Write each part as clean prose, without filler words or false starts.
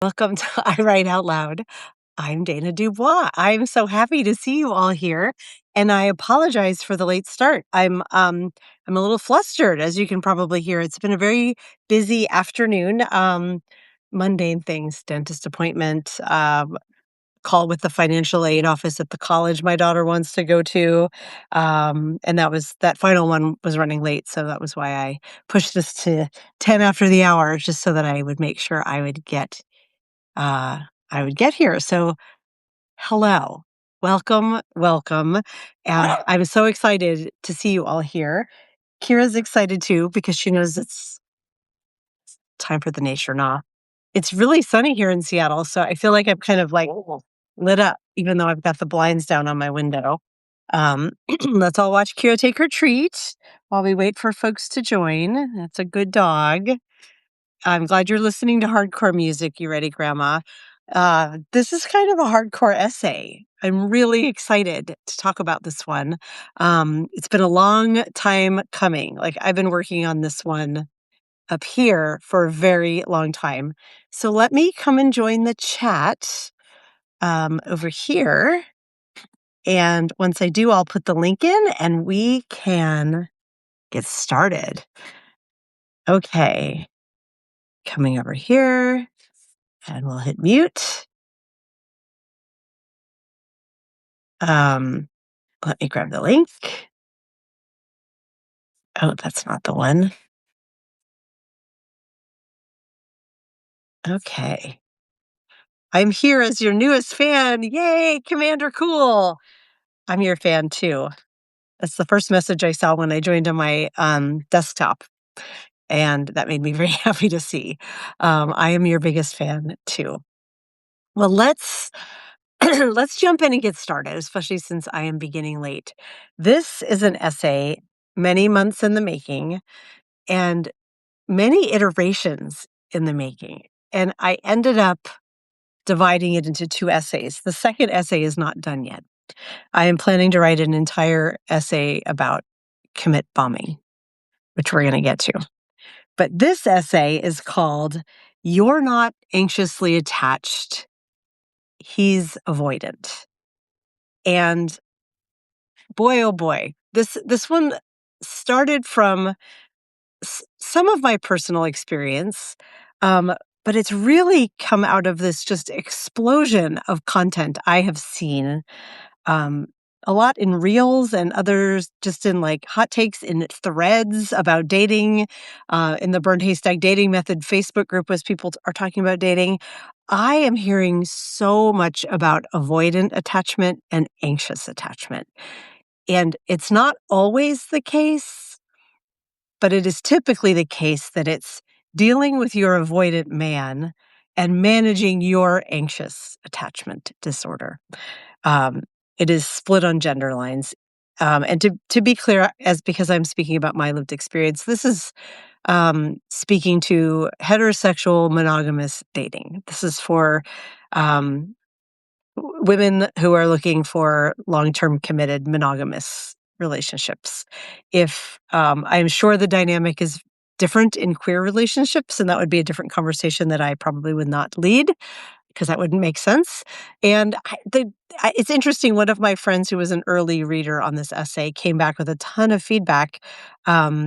Welcome to I Write Out Loud. I'm Dana Dubois. I'm so happy to see you all here, and I apologize for the late start. I'm a little flustered, as you can probably hear. It's been a very busy afternoon. Mundane things, dentist appointment, call with the financial aid office at the college my daughter wants to go to. And that final one was running late. So that was why I pushed this to 10 after the hour, just so that I would make sure uh, I would get here. So hello, welcome, welcome. I'm so excited to see you all here. Kira's excited too, because she knows it's time for the nature nah. It's really sunny here in Seattle, so I feel like I'm kind of like lit up, even though I've got the blinds down on my window. Um, let's all watch Kira take her treat while we wait for folks to join. That's a good dog. I'm glad you're listening to hardcore music. You ready, Grandma? This is kind of a hardcore essay. I'm really excited to talk about this one. It's been a long time coming. Like, I've been working on this one up here for a very long time. So let me come and join the chat over here. And once I do, I'll put the link in and we can get started. Okay, coming over here and we'll hit mute. Let me grab the link. Oh, that's not the one. Okay. I'm here as your newest fan. Yay, Commander Cool. I'm your fan too. That's the first message I saw when I joined on my desktop. And that made me very happy to see. I am your biggest fan too. Well, let's let's jump in and get started, especially since I am beginning late. This is an essay many months in the making and many iterations in the making. And I ended up dividing it into two essays. The second essay is not done yet. I am planning to write an entire essay about commit bombing, which we're going to get to. But this essay is called You're Not Anxiously Attached, He's Avoidant. And boy, oh boy, this one started from some of my personal experience, but it's really come out of this just explosion of content I have seen, um, a lot in reels and others just in like hot takes in threads about dating, in the Burned Haystack Dating Method Facebook group as people are talking about dating. I am hearing so much about avoidant attachment and anxious attachment. And it's not always the case, but it is typically the case that it's dealing with your avoidant man and managing your anxious attachment disorder. Um, it is split on gender lines. And to be clear, because I'm speaking about my lived experience, this is speaking to heterosexual monogamous dating. This is for women who are looking for long-term committed monogamous relationships. If I'm sure the dynamic is different in queer relationships, and that would be a different conversation that I probably would not lead because that wouldn't make sense. And it's interesting. One of my friends who was an early reader on this essay came back with a ton of feedback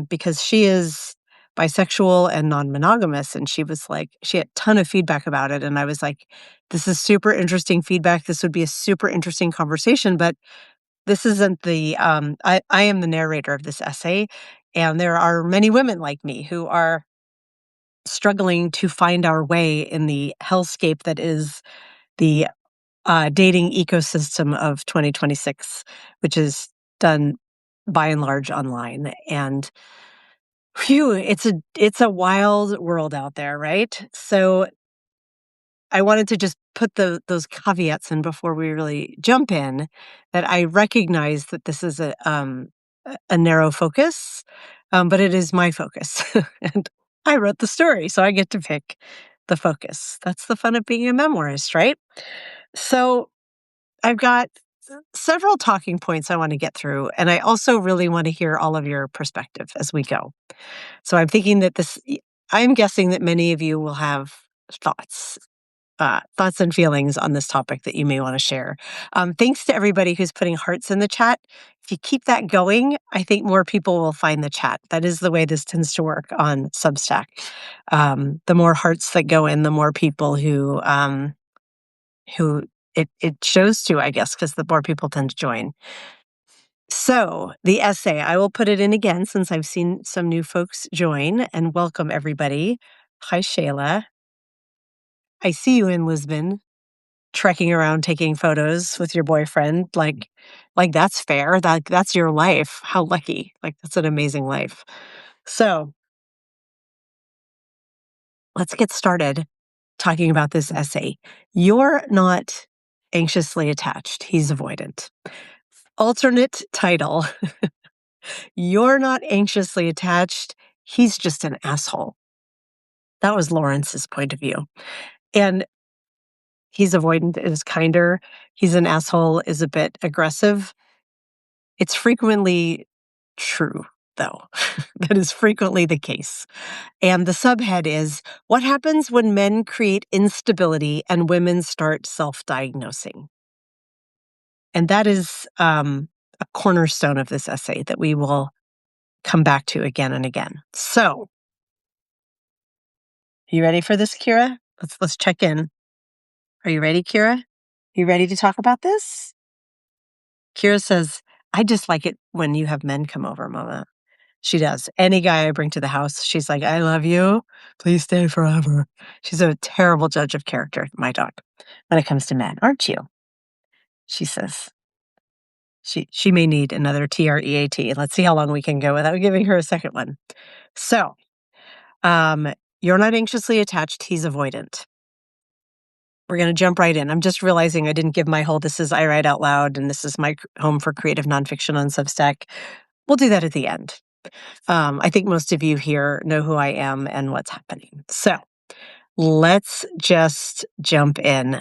because she is bisexual and non-monogamous. And she was like, she had a ton of feedback about it. And I was like, this is super interesting feedback. This would be a super interesting conversation. But this isn't I am the narrator of this essay. And there are many women like me who are struggling to find our way in the hellscape that is the dating ecosystem of 2026, which is done by and large online. And phew, it's a wild world out there, right? So I wanted to just put those caveats in before we really jump in, that I recognize that this is a narrow focus, but it is my focus. And I wrote the story, so I get to pick the focus. That's the fun of being a memoirist, right? So I've got several talking points I want to get through, and I also really want to hear all of your perspective as we go. So I'm thinking that I'm guessing that many of you will have thoughts. thoughts and feelings on this topic that you may want to share. Thanks to everybody who's putting hearts in the chat. If you keep that going, I think more people will find the chat. That is the way this tends to work on Substack. The more hearts that go in, the more people who it shows to, I guess, because the more people tend to join. So the essay, I will put it in again since I've seen some new folks join, and welcome everybody. Hi, Shayla. I see you in Lisbon, trekking around taking photos with your boyfriend. Like that's fair. That's your life. How lucky. Like that's an amazing life. So let's get started talking about this essay. You're not anxiously attached. He's avoidant. Alternate title. You're not anxiously attached. He's just an asshole. That was Lawrence's point of view. And he's avoidant is kinder. He's an asshole is a bit aggressive. It's frequently true, though. That is frequently the case. And the subhead is, what happens when men create instability and women start self-diagnosing? And that is a cornerstone of this essay that we will come back to again and again. So, you ready for this, Kira? Let's check in. Are you ready, Kira? You ready to talk about this? Kira says, I just like it when you have men come over, Mama. She does. Any guy I bring to the house, she's like, I love you. Please stay forever. She's a terrible judge of character, my dog, when it comes to men, aren't you? She says. She may need another TREAT. Let's see how long we can go without giving her a second one. So, you're not anxiously attached. He's avoidant. We're going to jump right in. I'm just realizing I didn't give my whole, this is I Write Out Loud, and this is my home for creative nonfiction on Substack. We'll do that at the end. I think most of you here know who I am and what's happening. So let's just jump in.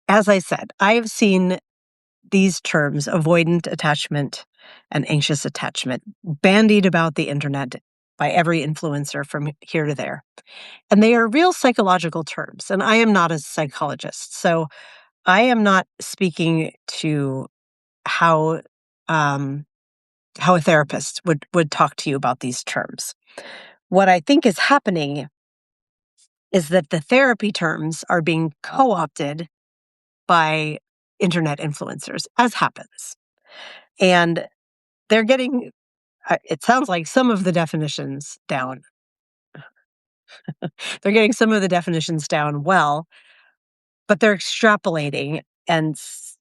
As I said, I have seen these terms, avoidant attachment and anxious attachment, bandied about the internet by every influencer from here to there. And they are real psychological terms. And I am not a psychologist. So I am not speaking to how a therapist would talk to you about these terms. What I think is happening is that the therapy terms are being co-opted by internet influencers, as happens. And they're getting, it sounds like, some of the definitions down. They're getting some of the definitions down well, but they're extrapolating and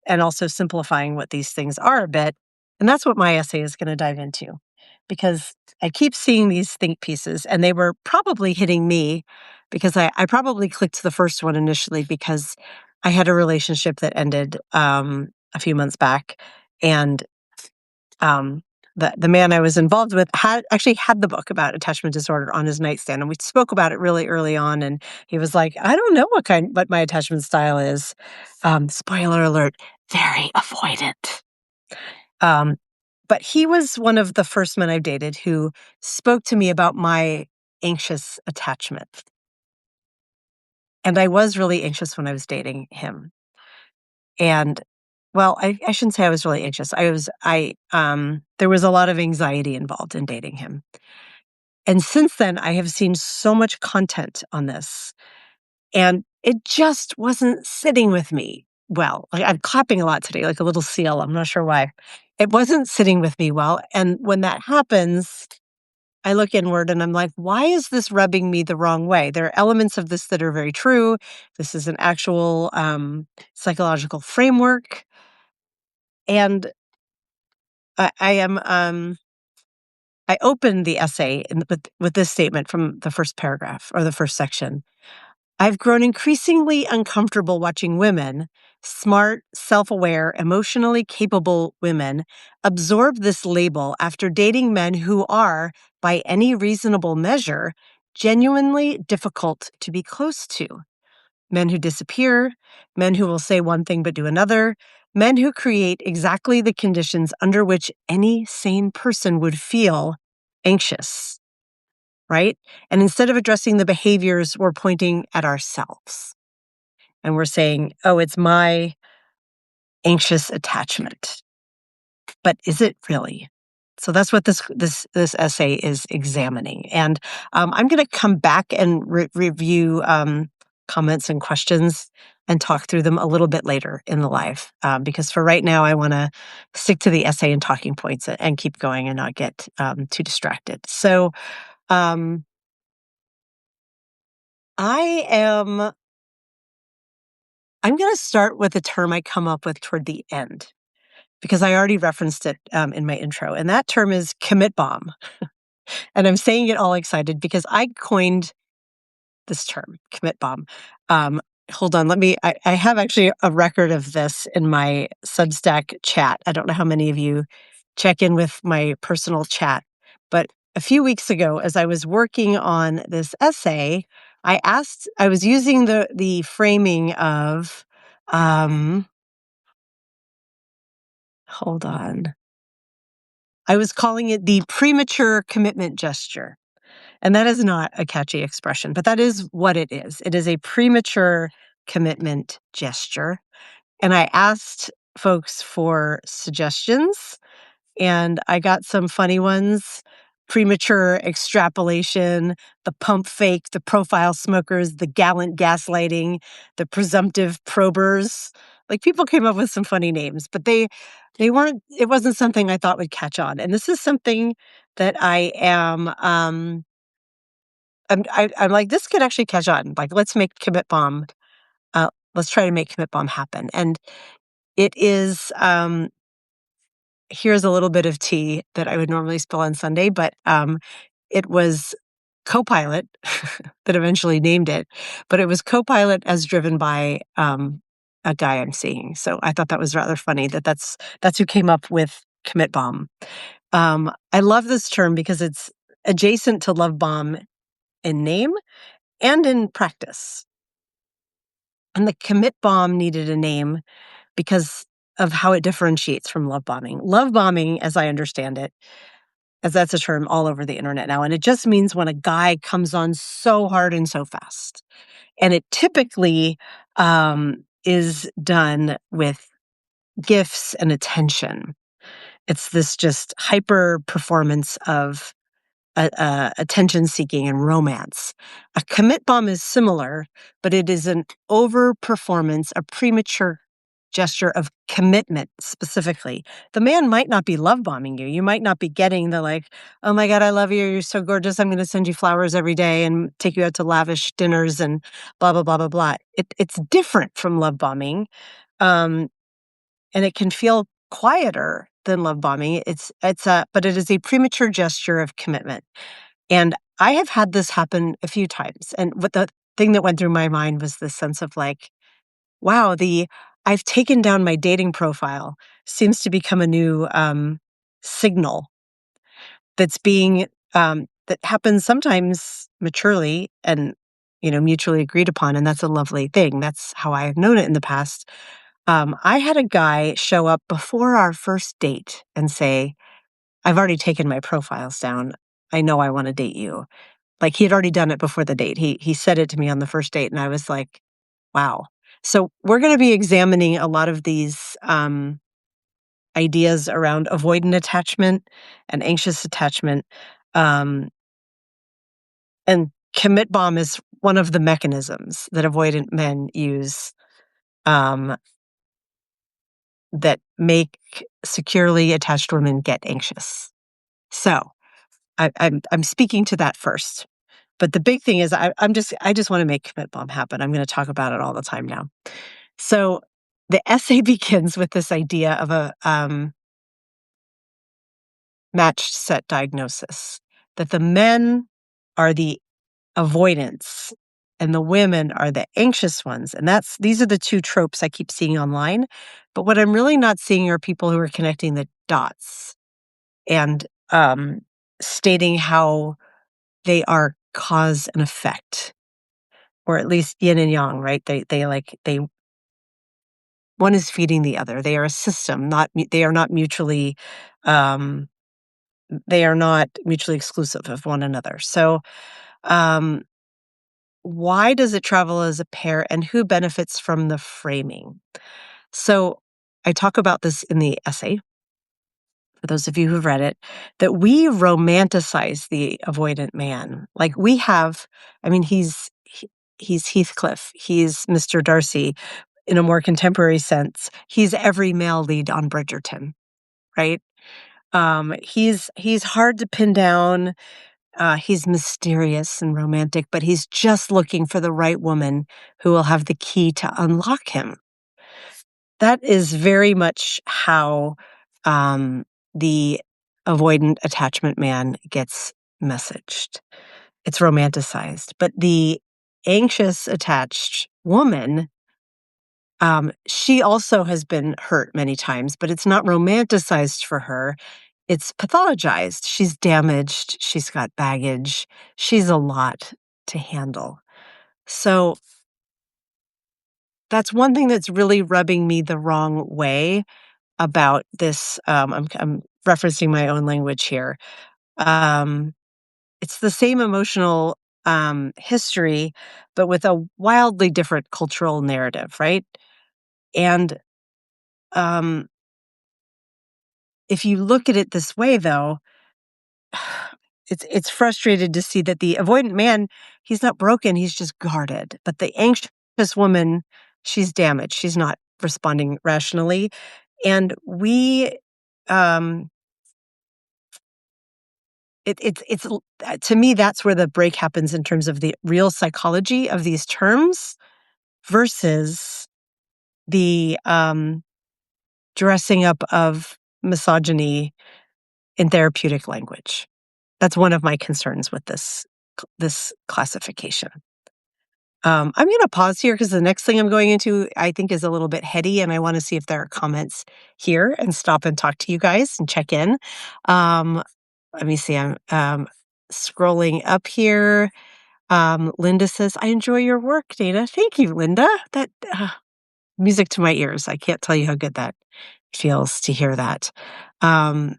also simplifying what these things are a bit. And that's what my essay is going to dive into, because I keep seeing these think pieces, and they were probably hitting me because I probably clicked the first one initially because I had a relationship that ended a few months back, and the man I was involved with actually had the book about attachment disorder on his nightstand, and we spoke about it really early on. And he was like, "I don't know what my attachment style is." Spoiler alert: very avoidant. But he was one of the first men I've dated who spoke to me about my anxious attachment, and I was really anxious when I was dating him. And well, I shouldn't say I was really anxious. There was a lot of anxiety involved in dating him. And since then, I have seen so much content on this, and it just wasn't sitting with me well. Like, I'm clapping a lot today, like a little seal. I'm not sure why. It wasn't sitting with me well. And when that happens, I look inward and I'm like, why is this rubbing me the wrong way? There are elements of this that are very true. This is an actual psychological framework. And I opened the essay with this statement from the first paragraph or the first section. I've grown increasingly uncomfortable watching women, smart, self-aware, emotionally capable women, absorb this label after dating men who are, by any reasonable measure, genuinely difficult to be close to. Men who disappear, men who will say one thing but do another, men who create exactly the conditions under which any sane person would feel anxious. right? And instead of addressing the behaviors, we're pointing at ourselves. And we're saying, oh, it's my anxious attachment. But is it really? So that's what this essay is examining. And I'm going to come back and review comments and questions and talk through them a little bit later in the live. Because for right now, I want to stick to the essay and talking points and keep going and not get too distracted. So um, I'm going to start with a term I come up with toward the end, because I already referenced it in my intro. And that term is commit bomb. And I'm saying it all excited because I coined this term, commit bomb. Hold on, I have actually a record of this in my Substack chat. I don't know how many of you check in with my personal chat, but a few weeks ago, as I was working on this essay, I was using the framing of, hold on. I was calling it the premature commitment gesture. And that is not a catchy expression, but that is what it is. It is a premature commitment gesture. And I asked folks for suggestions, and I got some funny ones: premature extrapolation, the pump fake, the profile smokers, the gallant gaslighting, the presumptive probers. Like, people came up with some funny names, but it wasn't something I thought would catch on. And this is something that I'm like, this could actually catch on. Like, let's make commit bomb. Let's try to make commit bomb happen. And it is, here's a little bit of tea that I would normally spill on Sunday, but it was Copilot that eventually named it, but it was Copilot as driven by a guy I'm seeing. So I thought that was rather funny that's who came up with commit bomb. I love this term because it's adjacent to love bomb in name and in practice. And the commit bomb needed a name because of how it differentiates from love bombing. Love bombing, as I understand it, as that's a term all over the internet now, and it just means when a guy comes on so hard and so fast. And it typically is done with gifts and attention. It's this just hyper performance of attention seeking and romance. A commit bomb is similar, but it is an overperformance, a premature gesture of commitment specifically. The man might not be love bombing you. You might not be getting the like, oh my God, I love you. You're so gorgeous. I'm going to send you flowers every day and take you out to lavish dinners and blah, blah, blah, blah, blah. It's different from love bombing. And it can feel quieter than love bombing. But it is a premature gesture of commitment. And I have had this happen a few times. And what the thing that went through my mind was this sense of like, wow, I've taken down my dating profile seems to become a new signal that's being that happens sometimes maturely and mutually agreed upon, and that's a lovely thing. That's how I have known it in the past. I had a guy show up before our first date and say, "I've already taken my profiles down. I know I want to date you." Like, he had already done it before the date. He said it to me on the first date, and I was like, wow. So we're going to be examining a lot of these ideas around avoidant attachment and anxious attachment. Um, and commit bomb is one of the mechanisms that avoidant men use um, that make securely attached women get anxious. So I'm speaking to that first. But the big thing is I just want to make commit bomb happen. I'm going to talk about it all the time now. So the essay begins with this idea of a matched set diagnosis, that the men are the avoidants and the women are the anxious ones. And these are the two tropes I keep seeing online. But what I'm really not seeing are people who are connecting the dots and stating how they are cause and effect, or at least yin and yang, right? They one is feeding the other. They are a system, they are not mutually they are not mutually exclusive of one another. So, um, why does it travel as a pair, and who benefits from the framing? So, I talk about this in the essay, for those of you who've read it, that we romanticize the avoidant man. Like we have, I mean, he's Heathcliff, he's Mr. Darcy in a more contemporary sense. He's every male lead on Bridgerton, right? He's hard to pin down. He's mysterious and romantic, but he's just looking for the right woman who will have the key to unlock him. That is very much how the avoidant attachment man gets messaged. It's romanticized. But the anxious attached woman, she also has been hurt many times, but it's not romanticized for her. It's pathologized. She's damaged. She's got baggage. She's a lot to handle. So that's one thing that's really rubbing me the wrong way about this. I'm referencing my own language here. Um, it's the same emotional history, but with a wildly different cultural narrative, right? And um, if you look at it this way, though, it's frustrated to see that the avoidant man, he's not broken, he's just guarded. But the anxious woman, she's damaged. She's not responding rationally. And we um to me, that's where the break happens in terms of the real psychology of these terms versus the dressing up of misogyny in therapeutic language. That's one of my concerns with this classification. I'm going to pause here because the next thing I'm going into, I think, is a little bit heady, and I want to see if there are comments here and stop and talk to you guys and check in. Um, Let me see. I'm scrolling up here. Linda says, "I enjoy your work, Dana." Thank you, Linda. That music to my ears. I can't tell you how good that feels to hear that. Um,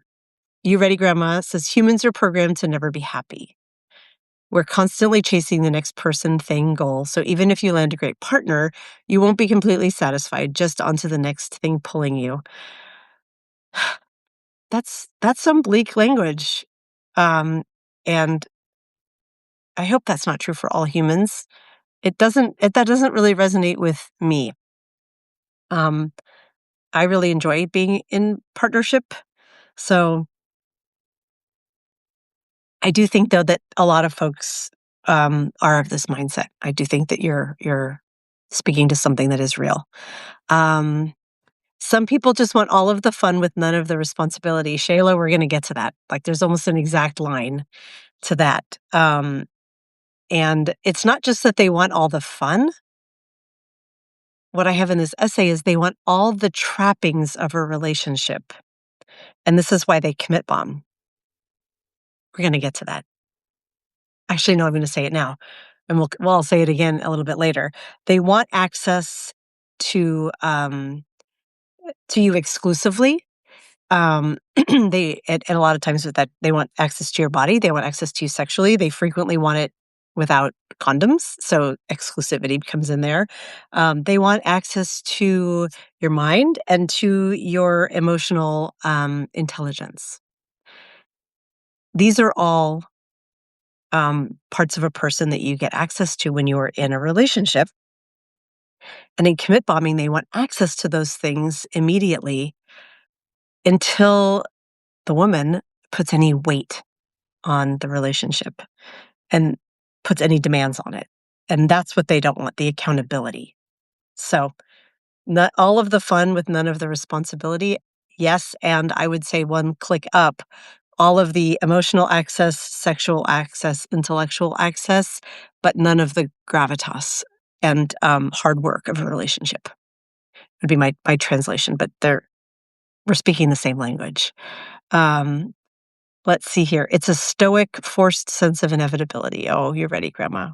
you ready, Grandma? Says humans are programmed to never be happy. We're constantly chasing the next person, thing, goal. So even if you land a great partner, you won't be completely satisfied, just onto the next thing pulling you. That's some bleak language. And I hope that's not true for all humans. That doesn't really resonate with me. Um, I really enjoy being in partnership. So I do think though that a lot of folks are of this mindset. I do think that you're speaking to something that is real. Um, some people just want all of the fun with none of the responsibility. Shayla, we're going to get to that. Like there's almost an exact line to that. And it's not just that they want all the fun. What I have in this essay is they want all the trappings of a relationship. And this is why they commit bomb. We're going to get to that. Actually, no, I'm going to say it now. And I'll say it again a little bit later. They want access to you exclusively. And a lot of times with that, they want access to your body. They want access to you sexually. They frequently want it without condoms. So exclusivity comes in there. They want access to your mind and to your emotional intelligence. These are all parts of a person that you get access to when you're in a relationship. And in commit bombing, they want access to those things immediately until the woman puts any weight on the relationship and puts any demands on it. And that's what they don't want, the accountability. So not all of the fun with none of the responsibility. Yes, and I would say one click up, all of the emotional access, sexual access, intellectual access, but none of the gravitas and hard work of a relationship would be my translation, but we're speaking the same language. Let's see here. It's a stoic, forced sense of inevitability. Oh, you're ready, Grandma.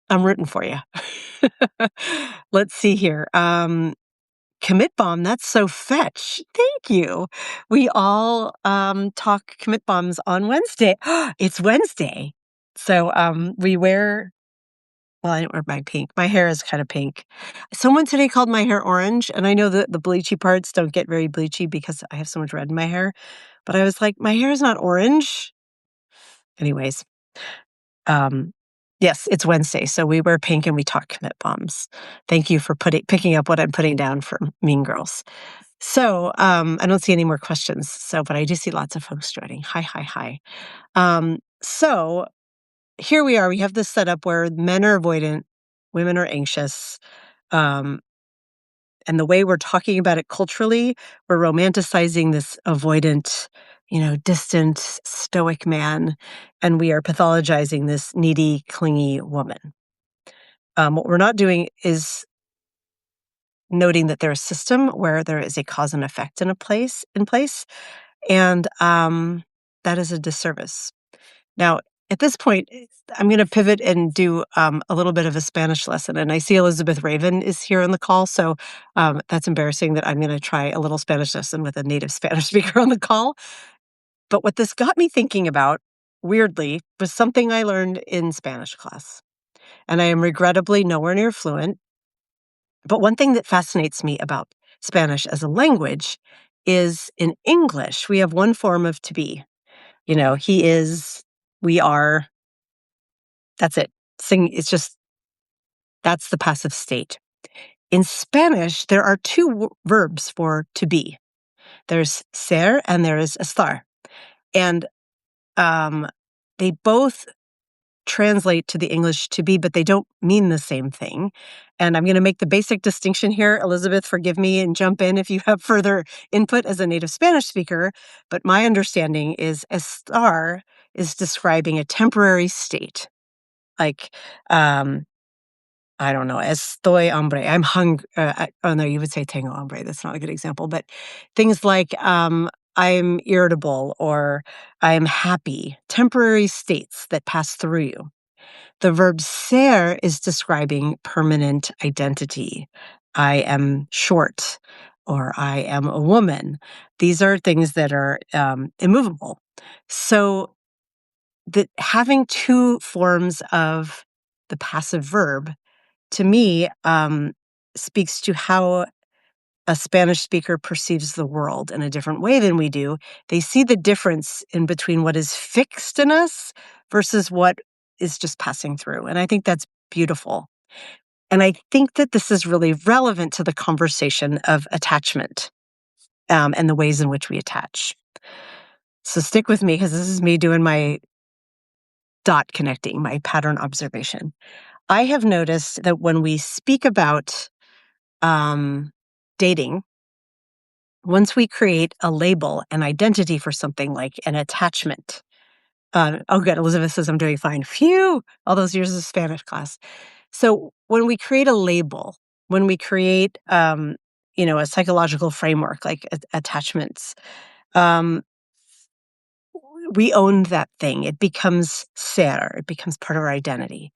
I'm rooting for you. Let's see here. commit bomb. That's so fetch. Thank you. We all talk commit bombs on Wednesday. It's Wednesday. So we wear, well, I don't wear my pink. My hair is kind of pink. Someone today called my hair orange, and I know that the bleachy parts don't get very bleachy because I have so much red in my hair. But I was like, my hair is not orange. Anyways, yes, it's Wednesday, so we wear pink and we talk commit bombs. Thank you for picking up what I'm putting down for Mean Girls. So I don't see any more questions. But I do see lots of folks joining. Hi, hi, hi. So here we are. We have this setup where men are avoidant, women are anxious. And the way we're talking about it culturally, we're romanticizing this avoidant, distant, stoic man, and we are pathologizing this needy, clingy woman. What we're not doing is noting that there's a system where there is a cause and effect in place, and that is a disservice. Now, at this point, I'm going to pivot and do a little bit of a Spanish lesson. And I see Elizabeth Raven is here on the call, so that's embarrassing that I'm going to try a little Spanish lesson with a native Spanish speaker on the call. But what this got me thinking about, weirdly, was something I learned in Spanish class. And I am regrettably nowhere near fluent. But one thing that fascinates me about Spanish as a language is in English, we have one form of to be. He is, we are, that's it. That's the passive state. In Spanish, there are two verbs for to be. There's ser and there is estar. And they both translate to the English to be, but they don't mean the same thing. And I'm going to make the basic distinction here. Elizabeth, forgive me and jump in if you have further input as a native Spanish speaker. But my understanding is estar is describing a temporary state. Like, I don't know, estoy hambre, I'm hungry. Oh no, you would say tengo hambre. That's not a good example. But things like I'm irritable or I'm happy, temporary states that pass through you. The verb ser is describing permanent identity. I am short or I am a woman. These are things that are immovable. So that having two forms of the passive verb, to me, speaks to how a Spanish speaker perceives the world in a different way than we do. They see the difference in between what is fixed in us versus what is just passing through. And I think that's beautiful. And I think that this is really relevant to the conversation of attachment and the ways in which we attach. So stick with me because this is me doing my dot connecting, my pattern observation. I have noticed that when we speak about dating, once we create a label, an identity for something like an attachment. Oh, good. Elizabeth says I'm doing fine. Phew! All those years of Spanish class. So when we create a label, when we create, a psychological framework like attachments, we own that thing. It becomes ser. It becomes part of our identity.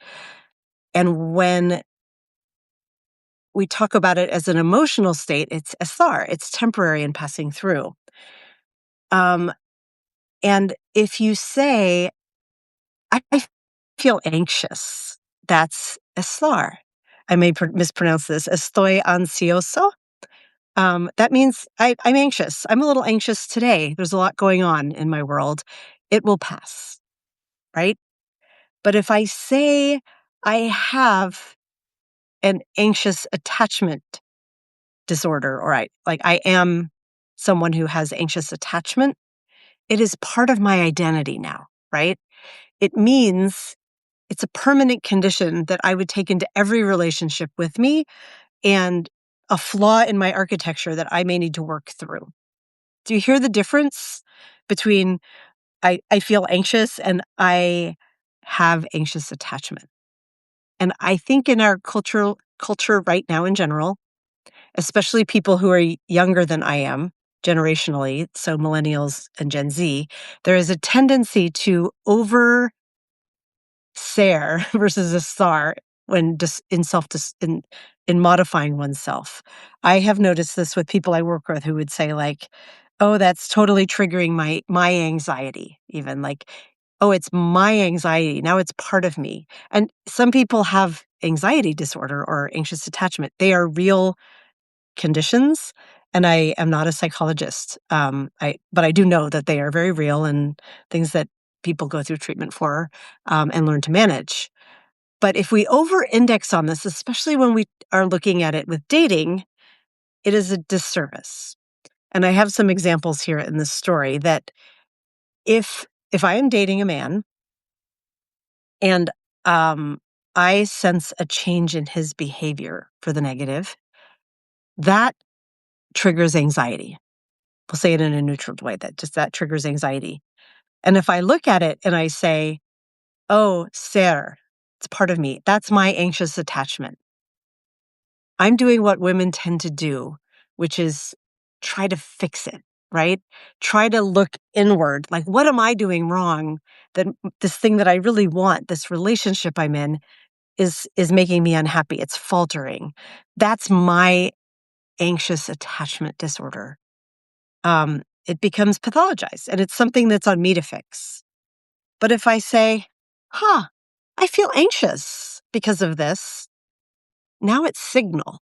And when we talk about it as an emotional state, it's estar. It's temporary and passing through. And if you say, I feel anxious, that's estar. I may mispronounce this. Estoy ansioso. That means I'm anxious. I'm a little anxious today. There's a lot going on in my world. It will pass, right? But if I say I have an anxious attachment disorder, or I am someone who has anxious attachment, it is part of my identity now, right? It means it's a permanent condition that I would take into every relationship with me and a flaw in my architecture that I may need to work through. Do you hear the difference between I feel anxious and I have anxious attachment? And I think in our culture right now in general, especially people who are younger than I am, generationally, so millennials and Gen Z, there is a tendency to over ser versus a star when just in in modifying oneself. I have noticed this with people I work with who would say like, "Oh, that's totally triggering my anxiety," even like, "Oh, it's my anxiety. Now it's part of me." And some people have anxiety disorder or anxious attachment. They are real conditions, and I am not a psychologist. But I do know that they are very real and things that people go through treatment for, and learn to manage. But if we over-index on this, especially when we are looking at it with dating, it is a disservice. And I have some examples here in this story that if I am dating a man and um, I sense a change in his behavior for the negative, that triggers anxiety. We'll say it in a neutral way, that triggers anxiety. And if I look at it and I say, "Oh, ser, it's part of me. That's my anxious attachment." I'm doing what women tend to do, which is try to fix it, right? Try to look inward. Like, what am I doing wrong that this thing that I really want, this relationship I'm in, is making me unhappy? It's faltering. That's my anxious attachment disorder. It becomes pathologized, and it's something that's on me to fix. But if I say, I feel anxious because of this, now it's signal.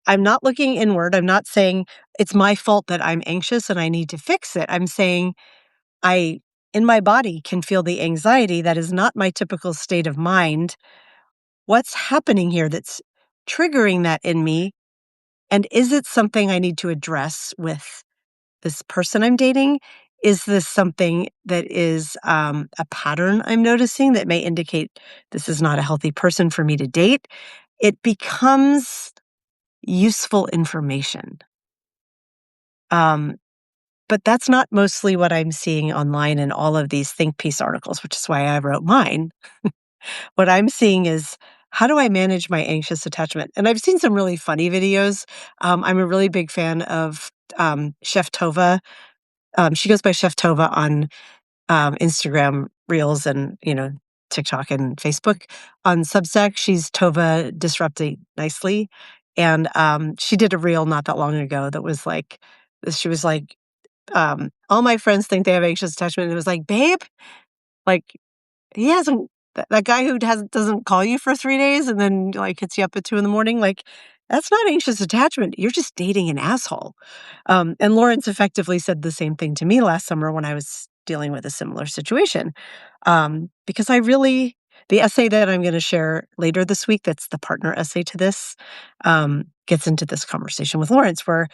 I'm not looking inward. I'm not saying it's my fault that I'm anxious and I need to fix it. I'm saying I, in my body, can feel the anxiety that is not my typical state of mind. What's happening here that's triggering that in me? And is it something I need to address with this person I'm dating? Is this something that is a pattern I'm noticing that may indicate this is not a healthy person for me to date? It becomes useful information. Um, but that's not mostly what I'm seeing online in all of these think piece articles, which is why I wrote mine. What I'm seeing is, how do I manage my anxious attachment? And I've seen some really funny videos. I'm a really big fan of Chef Tova. She goes by Chef Tova on Instagram Reels and, TikTok and Facebook. On Substack, she's Tova Disrupting Nicely. And she did a reel not that long ago that was like, she was like, all my friends think they have anxious attachment. And it was like, babe, like he hasn't, that guy who doesn't call you for 3 days and then like hits you up at 2 in the morning, like that's not anxious attachment. You're just dating an asshole. And Lawrence effectively said the same thing to me last summer when I was dealing with a similar situation. Because the essay that I'm going to share later this week, that's the partner essay to this, gets into this conversation with Lawrence where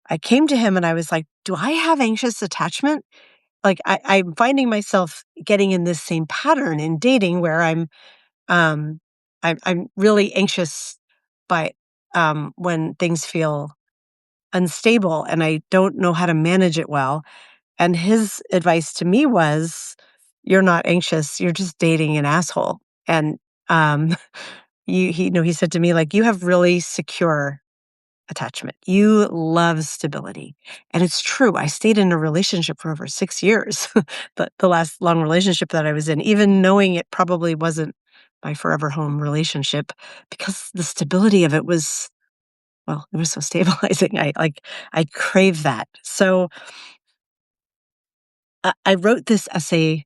I came to him and I was like, do I have anxious attachment? Like I'm finding myself getting in this same pattern in dating where um, I'm really anxious by when things feel unstable and I don't know how to manage it well. And his advice to me was, "You're not anxious. You're just dating an asshole." And um, he said to me like, "You have really secure attachment. You love stability." And it's true. I stayed in a relationship for over 6 years, the last long relationship that I was in, even knowing it probably wasn't my forever home relationship because the stability of it was, well, it was so stabilizing. I crave that. So I wrote this essay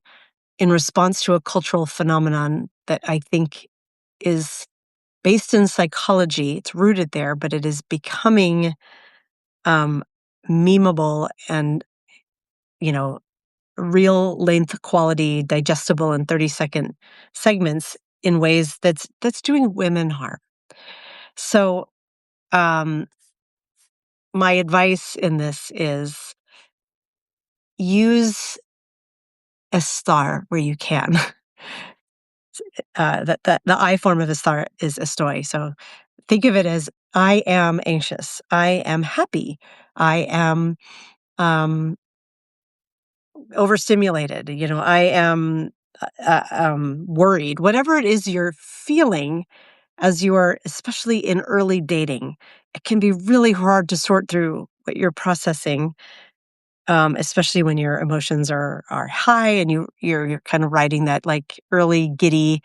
in response to a cultural phenomenon that I think is based in psychology. It's rooted there, but it is becoming um, memeable and, you know, real length quality, digestible in 30-second segments in ways that's doing women harm. So um, my advice in this is use a star where you can. The I form of a star is estoy. So think of it as I am anxious. I am happy. I am um, overstimulated. I am worried. Whatever it is you're feeling as you are, especially in early dating, it can be really hard to sort through what you're processing, especially when your emotions are high and you're kind of riding that like early giddy,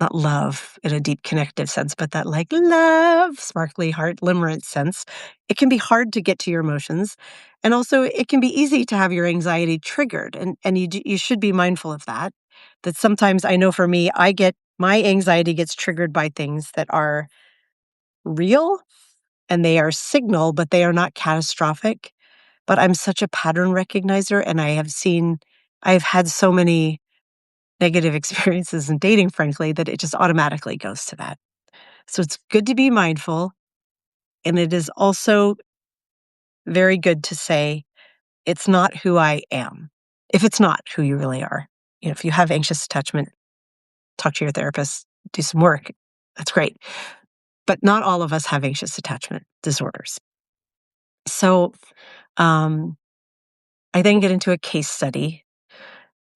not love in a deep connective sense, but that like love, sparkly heart, limerence sense, it can be hard to get to your emotions. And also it can be easy to have your anxiety triggered. And you should be mindful of that. That sometimes I know for me, my anxiety gets triggered by things that are real and they are signal, but they are not catastrophic. But I'm such a pattern recognizer and I've had so many negative experiences in dating, frankly, that it just automatically goes to that. So it's good to be mindful. And it is also very good to say, it's not who I am. If it's not who you really are, if you have anxious attachment, talk to your therapist, do some work. That's great. But not all of us have anxious attachment disorders. So um, I then get into a case study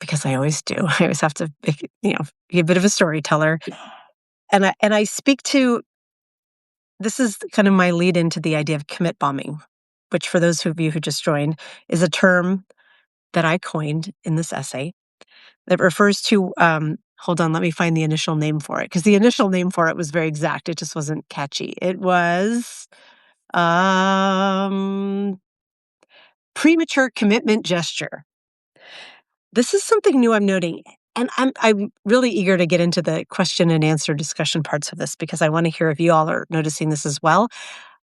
because I always do. I always have to, be a bit of a storyteller. And I speak to, this is kind of my lead into the idea of commit bombing, which for those of you who just joined is a term that I coined in this essay that refers to, hold on, let me find the initial name for it, because the initial name for it was very exact. It just wasn't catchy. It was premature commitment gesture. This is something new I'm noting. And I'm really eager to get into the question and answer discussion parts of this because I want to hear if you all are noticing this as well.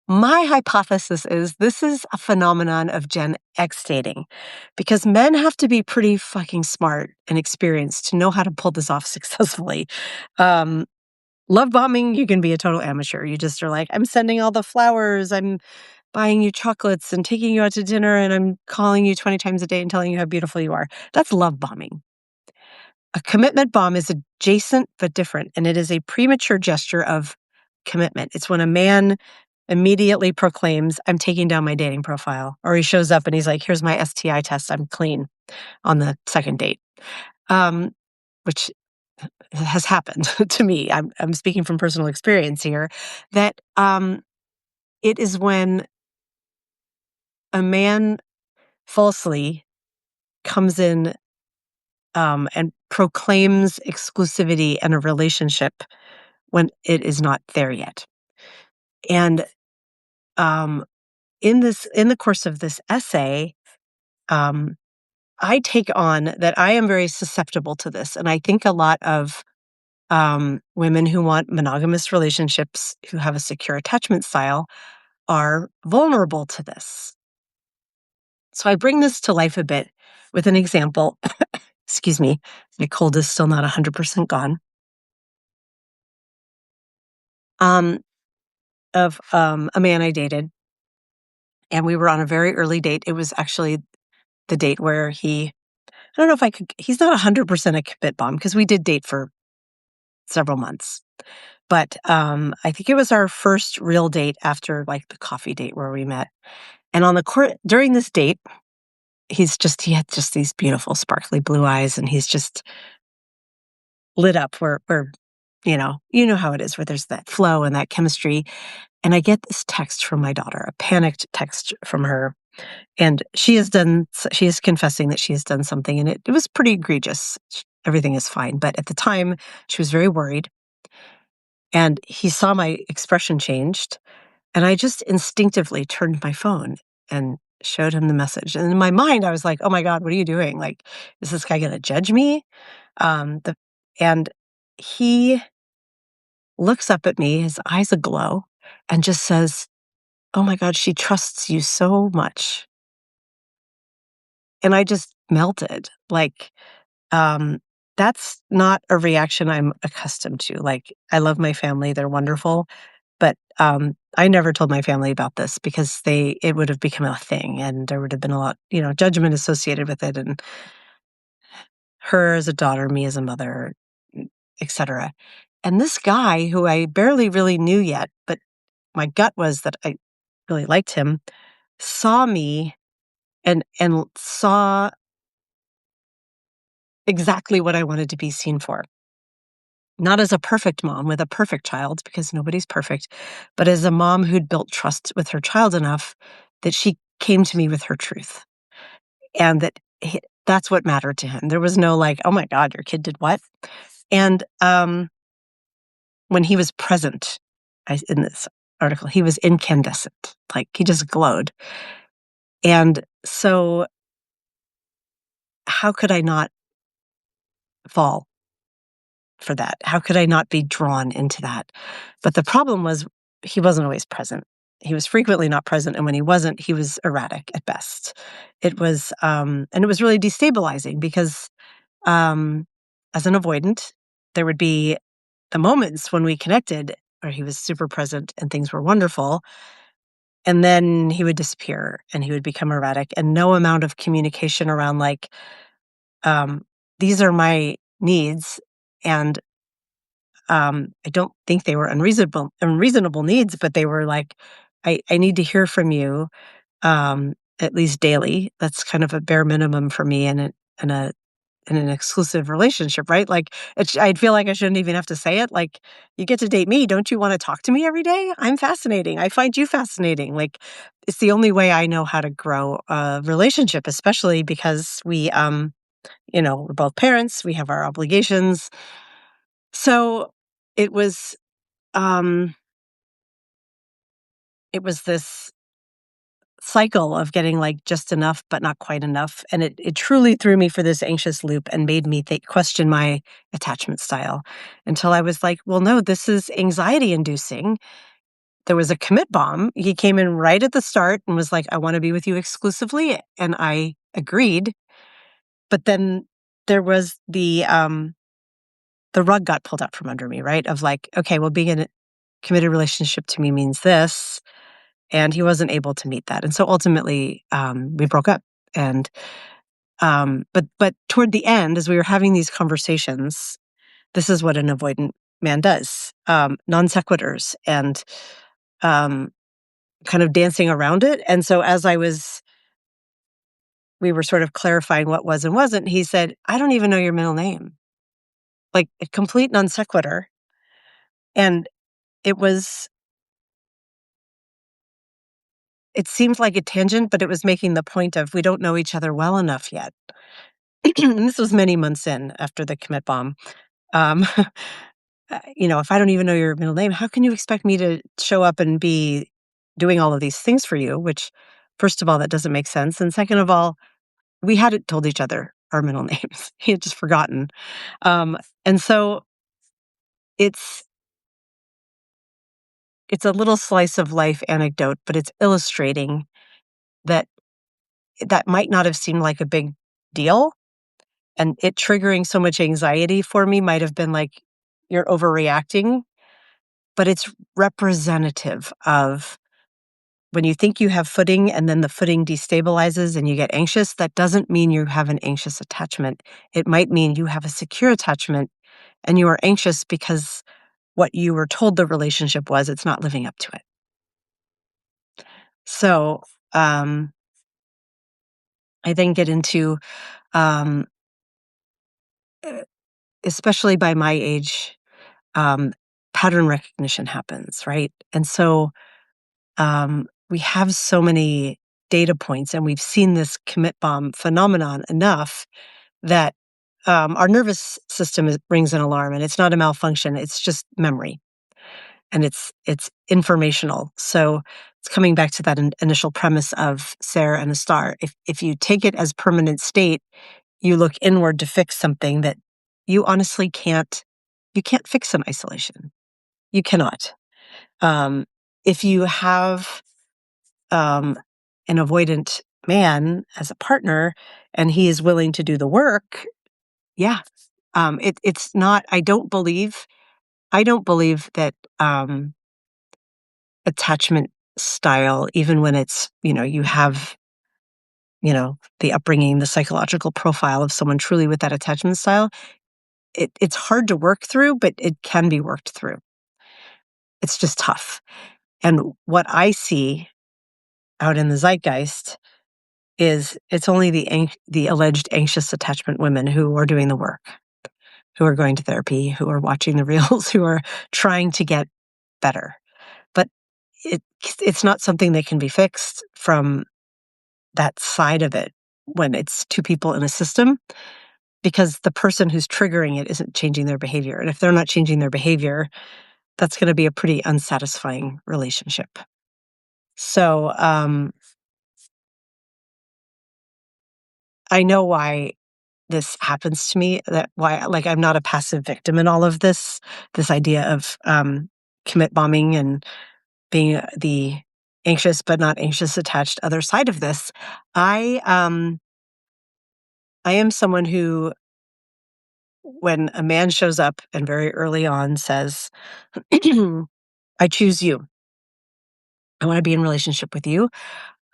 My hypothesis is this is a phenomenon of Gen X dating because men have to be pretty fucking smart and experienced to know how to pull this off successfully. Love bombing, you can be a total amateur. You just are like, I'm sending all the flowers, I'm buying you chocolates and taking you out to dinner, and I'm calling you 20 times a day and telling you how beautiful you are. That's love bombing. A commitment bomb is adjacent but different, and it is a premature gesture of commitment. It's when a man immediately proclaims, I'm taking down my dating profile, or he shows up and he's like, here's my STI test, I'm clean on the second date, which has happened to me. I'm speaking from personal experience here, that it is when a man falsely comes in and proclaims exclusivity and a relationship when it is not there yet. And um, in the course of this essay, I take on that I am very susceptible to this, and I think a lot of women who want monogamous relationships, who have a secure attachment style, are vulnerable to this. So I bring this to life a bit with an example. Excuse me, my cold is still not 100% gone. Of a man I dated, and we were on a very early date. It was actually the date where I don't know if I could, he's not 100% a commit bomb because we did date for several months. But I think it was our first real date after like the coffee date where we met. And on the court during this date, he had just these beautiful sparkly blue eyes, and he's just lit up where you know how it is, where there's that flow and that chemistry. And I get this text from my daughter, a panicked text from her. And she is confessing that she has done something, and it was pretty egregious. Everything is fine. But at the time, she was very worried. And he saw my expression changed. And I just instinctively turned my phone and showed him the message. And in my mind, I was like, oh my God, what are you doing? Like, is this guy going to judge me? And he looks up at me, his eyes aglow, and just says, oh my God, she trusts you so much. And I just melted. Like, that's not a reaction I'm accustomed to. Like, I love my family, they're wonderful. But I never told my family about this because it would have become a thing, and there would have been a lot, judgment associated with it, and her as a daughter, me as a mother, etc. And this guy, who I barely really knew yet, but my gut was that I really liked him, saw me and saw exactly what I wanted to be seen for. Not as a perfect mom with a perfect child, because nobody's perfect, but as a mom who'd built trust with her child enough that she came to me with her truth. And that's what mattered to him. There was no like, oh my God, your kid did what? And when he was present, in this article, he was incandescent. Like, he just glowed. And so how could I not fall for that? How could I not be drawn into that? But the problem was he wasn't always present. He was frequently not present, and when he wasn't, he was erratic at best. It was, and it was really destabilizing because, as an avoidant, there would be the moments when we connected where he was super present and things were wonderful, and then he would disappear and he would become erratic, and no amount of communication around like, um, these are my needs, and I don't think they were unreasonable needs, but they were like, I need to hear from you, at least daily. That's kind of a bare minimum for me in a in an exclusive relationship, right? Like, I'd feel like I shouldn't even have to say it. Like, you get to date me. Don't you want to talk to me every day? I'm fascinating. I find you fascinating. Like, it's the only way I know how to grow a relationship, especially because we're both parents. We have our obligations. So it was, um, it was this cycle of getting like just enough, but not quite enough. And it truly threw me for this anxious loop and made me question my attachment style until I was like, well, no, this is anxiety inducing. There was a commit bomb. He came in right at the start and was like, I want to be with you exclusively. And I agreed. But then there was the rug got pulled out from under me, right? Of like, okay, well, being in a committed relationship to me means this. And he wasn't able to meet that. And so ultimately, we broke up. And but toward the end, as we were having these conversations, this is what an avoidant man does: non sequiturs and um, kind of dancing around it. And so as we were sort of clarifying what was and wasn't. He said, "I don't even know your middle name," like a complete non sequitur. And it was. It seemed like a tangent, but it was making the point of we don't know each other well enough yet. And this was many months in after the commit bomb. Um, if I don't even know your middle name, how can you expect me to show up and be doing all of these things for you? Which, first of all, that doesn't make sense. And second of all, we hadn't told each other our middle names. He had just forgotten. And so it's it's a little slice of life anecdote, but it's illustrating that that might not have seemed like a big deal. And it triggering so much anxiety for me might have been like, you're overreacting, but it's representative of when you think you have footing and then the footing destabilizes and you get anxious. That doesn't mean you have an anxious attachment. It might mean you have a secure attachment and you are anxious because what you were told the relationship was, it's not living up to it. So, I then get into, um, e especially by my age, um, pattern recognition happens, right? And so, we have so many data points and we've seen this commit bomb phenomenon enough that, our nervous system rings an alarm, and it's not a malfunction, it's just memory, and it's informational. So it's coming back to that initial premise of Sarah and a star. If you take it as permanent state, you look inward to fix something that you honestly can't fix in isolation. You cannot. Um, if you have, um, an avoidant man as a partner and he is willing to do the work, yeah. It's not, I don't believe that, attachment style, even when it's, you have, the upbringing, the psychological profile of someone truly with that attachment style, it's hard to work through, but it can be worked through. It's just tough. And what I see out in the zeitgeist is it's only the alleged anxious attachment women who are doing the work, who are going to therapy, who are watching the reels, who are trying to get better. But it it's not something that can be fixed from that side of it when it's two people in a system, because the person who's triggering it isn't changing their behavior. And if they're not changing their behavior, that's going to be a pretty unsatisfying relationship. So I know why this happens to me. That why, like, I'm not a passive victim in all of this. This idea of commit bombing and being the anxious but not anxious attached other side of this. I I am someone who, when a man shows up and very early on says, "I choose you. I want to be in relationship with you."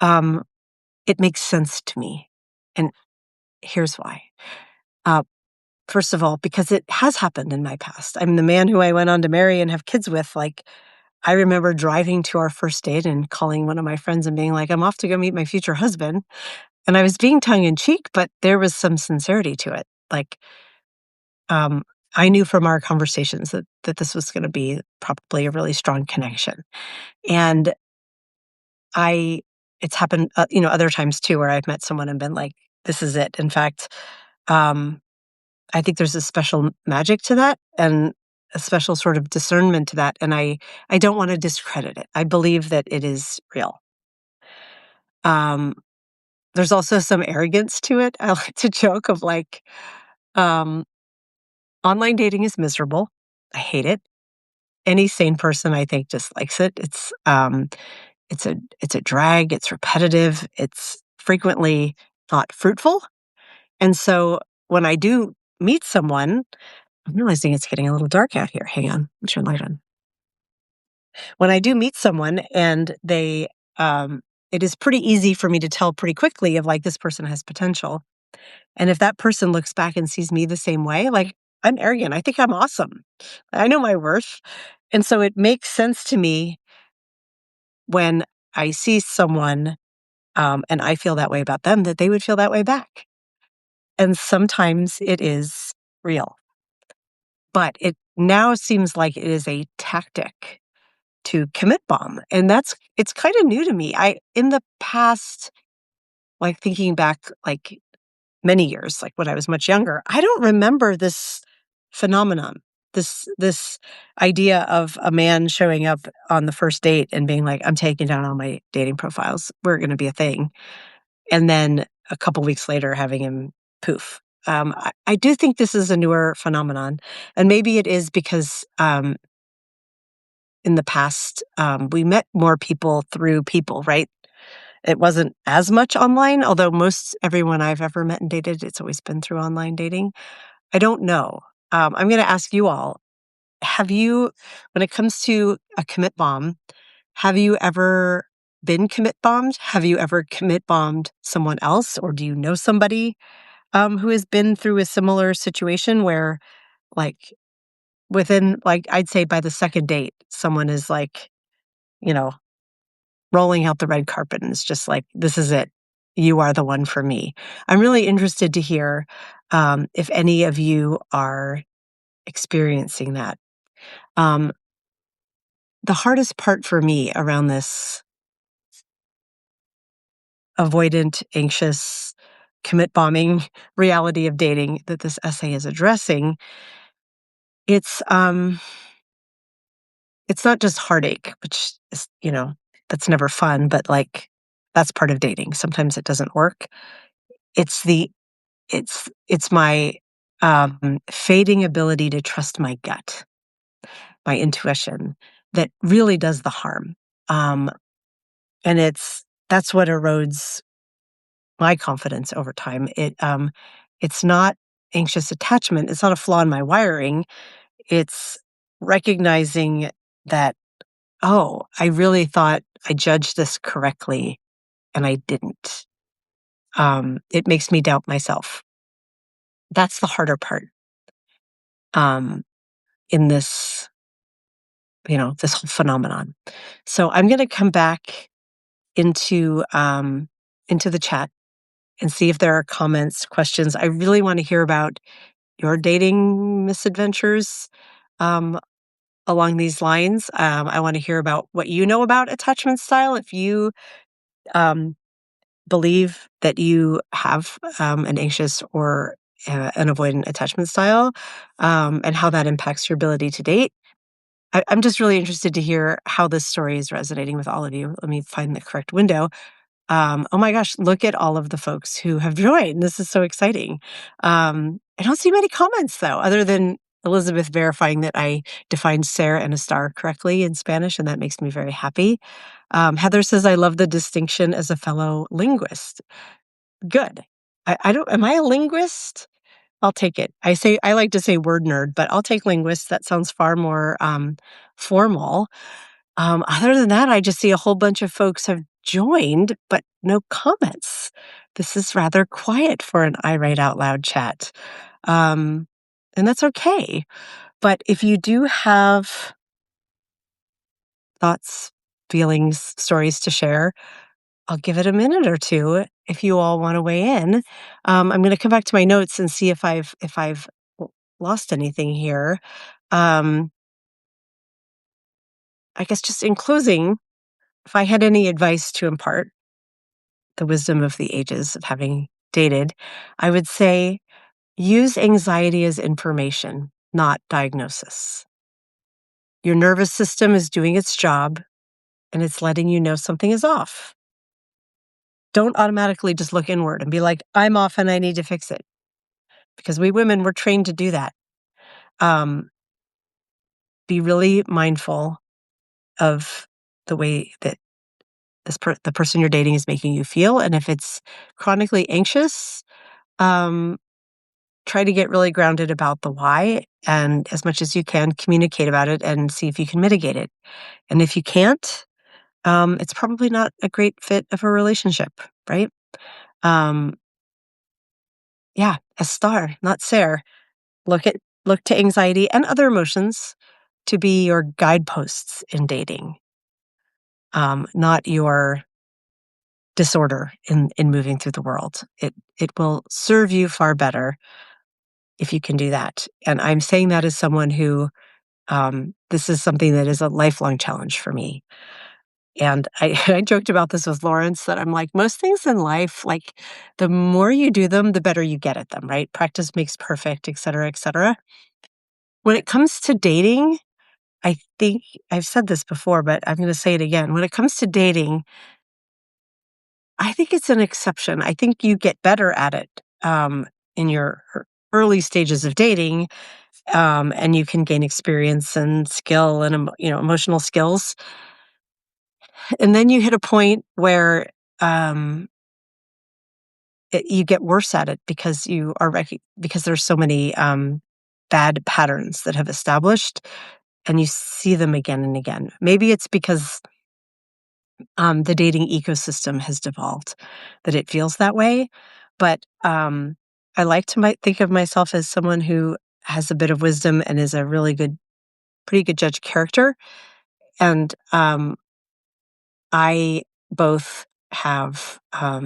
Um, it makes sense to me, and here's why. Uh, First of all, because it has happened in my past. I'm the man who I went on to marry and have kids with. Like, I remember driving to our first date and calling one of my friends and being like, "I'm off to go meet my future husband." And I was being tongue in cheek, but there was some sincerity to it. Like, um, I knew from our conversations that this was going to be probably a really strong connection. And I, it's happened, other times too, where I've met someone and been like, "This is it." In fact, um, I think there's a special magic to that and a special sort of discernment to that. And I don't want to discredit it. I believe that it is real. Um, there's also some arrogance to it. I like to joke of like, um, online dating is miserable. I hate it. Any sane person, I think, just likes it. It's a drag. It's repetitive. It's frequently not fruitful. And so when I do meet someone, I'm realizing it's getting a little dark out here. Hang on, I'll turn the light on. When I do meet someone and it is pretty easy for me to tell pretty quickly of like, this person has potential. And if that person looks back and sees me the same way, like, I'm arrogant. I think I'm awesome. I know my worth. And so it makes sense to me when I see someone and I feel that way about them, that they would feel that way back. And sometimes it is real. But it now seems like it is a tactic to commit bomb. And it's kind of new to me. In the past, like thinking back like many years, like when I was much younger, I don't remember this phenomenon. This idea of a man showing up on the first date and being like, "I'm taking down all my dating profiles. We're going to be a thing." And then a couple weeks later having him poof. I do think this is a newer phenomenon. And maybe it is because in the past, we met more people through people, right? It wasn't as much online, although most everyone I've ever met and dated, it's always been through online dating. I don't know. I'm going to ask you all, have you, when it comes to a commit bomb, have you ever been commit bombed? Have you ever commit bombed someone else? Or do you know somebody who has been through a similar situation where, like, within, like, I'd say by the second date, someone is like, you know, rolling out the red carpet and it's just like, "This is it. You are the one for me." I'm really interested to hear if any of you are experiencing that. Um, the hardest part for me around this avoidant, anxious, commit bombing reality of dating that this essay is addressing, it's um it's not just heartache, which is, that's never fun, but like that's part of dating. Sometimes it doesn't work. It's the it's my fading ability to trust my gut, my intuition, that really does the harm. Um, and that's what erodes my confidence over time. It's not anxious attachment. It's not a flaw in my wiring. It's recognizing that, oh, I really thought I judged this correctly and I didn't. It makes me doubt myself. That's the harder part um, in this whole phenomenon. So I'm going to come back into the chat and see if there are comments, questions. I really want to hear about your dating misadventures um, along these lines. I want to hear about what you know about attachment style. If you um, believe that you have an anxious or an avoidant attachment style, and how that impacts your ability to date. I'm just really interested to hear how this story is resonating with all of you. Let me find the correct window. Oh my gosh, look at all of the folks who have joined. This is so exciting. I don't see many comments though, other than Elizabeth verifying that I defined ser and a star correctly in Spanish, and that makes me very happy. Heather says, I love the distinction as a fellow linguist. Good. I don't, am I a linguist? I'll take it. I like to say word nerd, but I'll take linguist. That sounds far more formal. Other than that, I just see a whole bunch of folks have joined, but no comments. This is rather quiet for an I Write Out Loud chat. And that's okay. But if you do have thoughts, feelings, stories to share, I'll give it a minute or two if you all want to weigh in. I'm going to come back to my notes and see if I've lost anything here. I guess just in closing, if I had any advice to impart, the wisdom of the ages of having dated, I would say use anxiety as information, not diagnosis. Your nervous system is doing its job and it's letting you know something is off. Don't automatically just look inward and be like, I'm off and I need to fix it. Because we women, we're trained to do that. Be really mindful of the way that the person you're dating is making you feel. And if it's chronically anxious, try to get really grounded about the why, and as much as you can, communicate about it and see if you can mitigate it. And if you can't, it's probably not a great fit of a relationship, right? Yeah, a star, not Sarah. Look to anxiety and other emotions to be your guideposts in dating, not your disorder in moving through the world. It will serve you far better if you can do that. And I'm saying that as someone who this is something that is a lifelong challenge for me. And I joked about this with Lawrence that I'm like, most things in life, like the more you do them, the better you get at them, right? Practice makes perfect, et cetera, et cetera. When it comes to dating, I think I've said this before, but I'm going to say it again. When it comes to dating, I think it's an exception. I think you get better at it in your early stages of dating, and you can gain experience and skill and emotional skills. And then you hit a point where you get worse at it because you are because there's so many bad patterns that have established, and you see them again and again. Maybe it's because the dating ecosystem has devolved that it feels that way. But I like to think of myself as someone who has a bit of wisdom and is a pretty good judge of character. And I both have a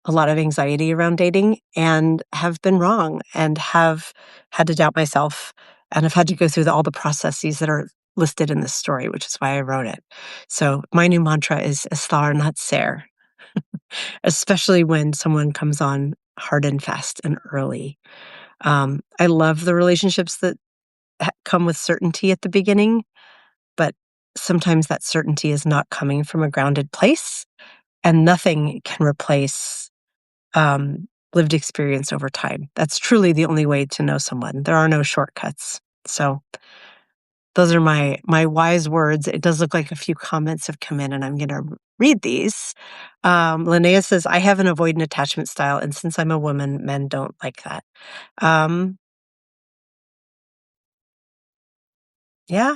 lot of anxiety around dating and have been wrong and have had to doubt myself and have had to go through all the processes that are listed in this story, which is why I wrote it. So my new mantra is estar, not ser, especially when someone comes on hard and fast and early. I love the relationships that come with certainty at the beginning, but sometimes that certainty is not coming from a grounded place, and nothing can replace lived experience over time. That's truly the only way to know someone. There are no shortcuts. So those are my wise words. It does look like a few comments have come in, and I'm going to read these. Linnea says, I have an avoidant attachment style, and since I'm a woman, men don't like that. Yeah,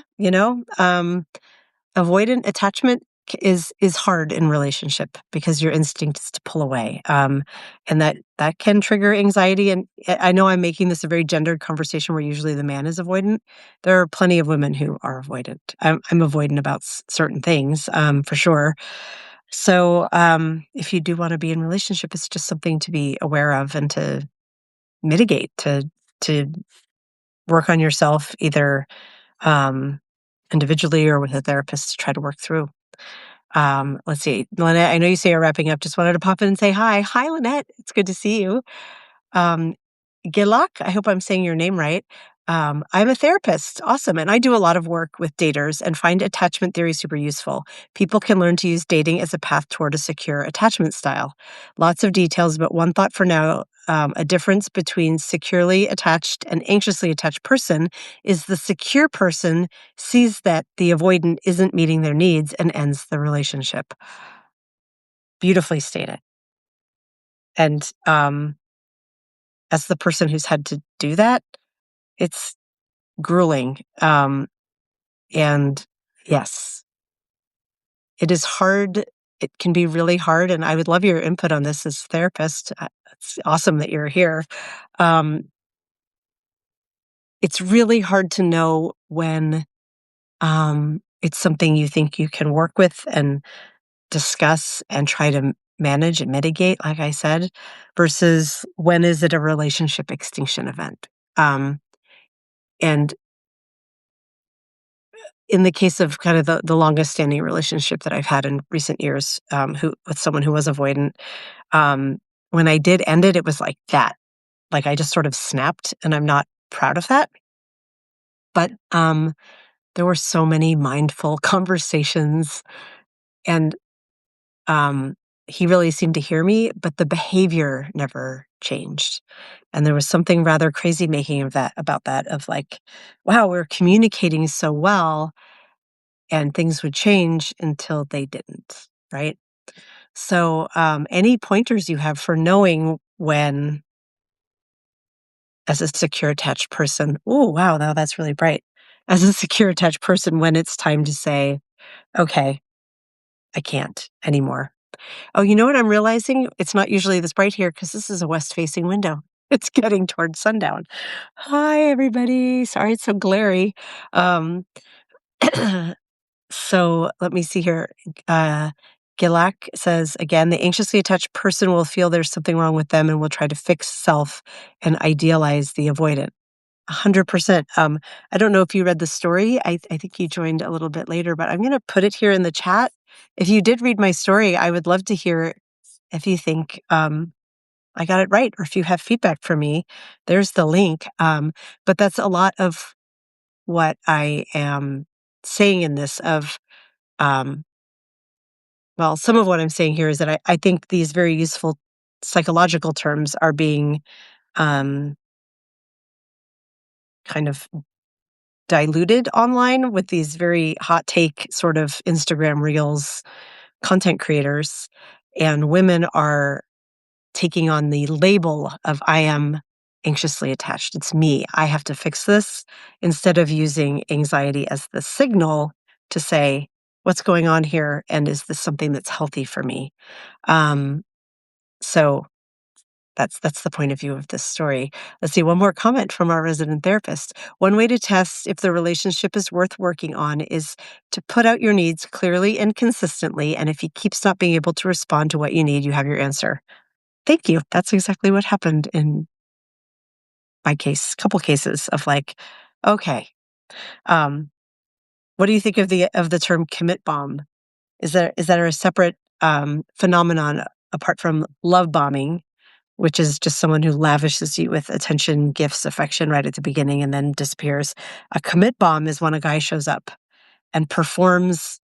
avoidant attachment is hard in relationship because your instinct is to pull away, and that can trigger anxiety. And I know I'm making this a very gendered conversation where usually the man is avoidant. There are plenty of women who are avoidant. I'm avoidant about certain things, for sure. So if you do want to be in a relationship, it's just something to be aware of and to mitigate, to work on yourself, either individually or with a therapist to try to work through. Let's see. Lynette, I know you say you're wrapping up. Just wanted to pop in and say hi. Hi, Lynette. It's good to see you. Gilak, I hope I'm saying your name right. I'm a therapist. Awesome. And I do a lot of work with daters and find attachment theory super useful. People can learn to use dating as a path toward a secure attachment style. Lots of details, but one thought for now. A difference between securely attached and anxiously attached person is the secure person sees that the avoidant isn't meeting their needs and ends the relationship. Beautifully stated. And as the person who's had to do that, it's grueling. And yes, it is hard. It can be really hard. And I would love your input on this as a therapist. It's awesome that you're here. Um, it's really hard to know when it's something you think you can work with and discuss and try to manage and mitigate, like I said, versus when is it a relationship extinction event. And in the case of kind of the longest standing relationship that I've had in recent years, who with someone who was avoidant, when I did end it, it was like that. Like I just sort of snapped, and I'm not proud of that. But there were so many mindful conversations, and um, he really seemed to hear me, but the behavior never changed. And there was something rather crazy making of that about that of like, wow, we're communicating so well, and things would change until they didn't, right? So, any pointers you have for knowing when, as a secure attached person, oh, wow, now that's really bright. As a secure attached person, when it's time to say, okay, I can't anymore. Oh, you know what I'm realizing? It's not usually this bright here because this is a west facing window. It's getting towards sundown. Hi, everybody. Sorry it's so glary. Um, So let me see here. Uh, Gilak says again, the anxiously attached person will feel there's something wrong with them and will try to fix self and idealize the avoidant. 100%. I don't know if you read the story. I think you joined a little bit later, but I'm going to put it here in the chat. If you did read my story, I would love to hear if you think I got it right or if you have feedback for me. There's the link. But that's a lot of what I am saying in this of um, well, some of what I'm saying here is that I think these very useful psychological terms are being um, kind of diluted online with these very hot take sort of Instagram reels content creators. And women are taking on the label of I am anxiously attached. It's me. I have to fix this instead of using anxiety as the signal to say, what's going on here? And is this something that's healthy for me? Um, so that's the point of view of this story. Let's see, one more comment from our resident therapist. One way to test if the relationship is worth working on is to put out your needs clearly and consistently. And if he keeps not being able to respond to what you need, you have your answer. Thank you. That's exactly what happened in my case, couple cases of like, okay, um, what do you think of the term commit bomb? Is that a separate phenomenon apart from love bombing, which is just someone who lavishes you with attention, gifts, affection right at the beginning and then disappears? A commit bomb is when a guy shows up and performs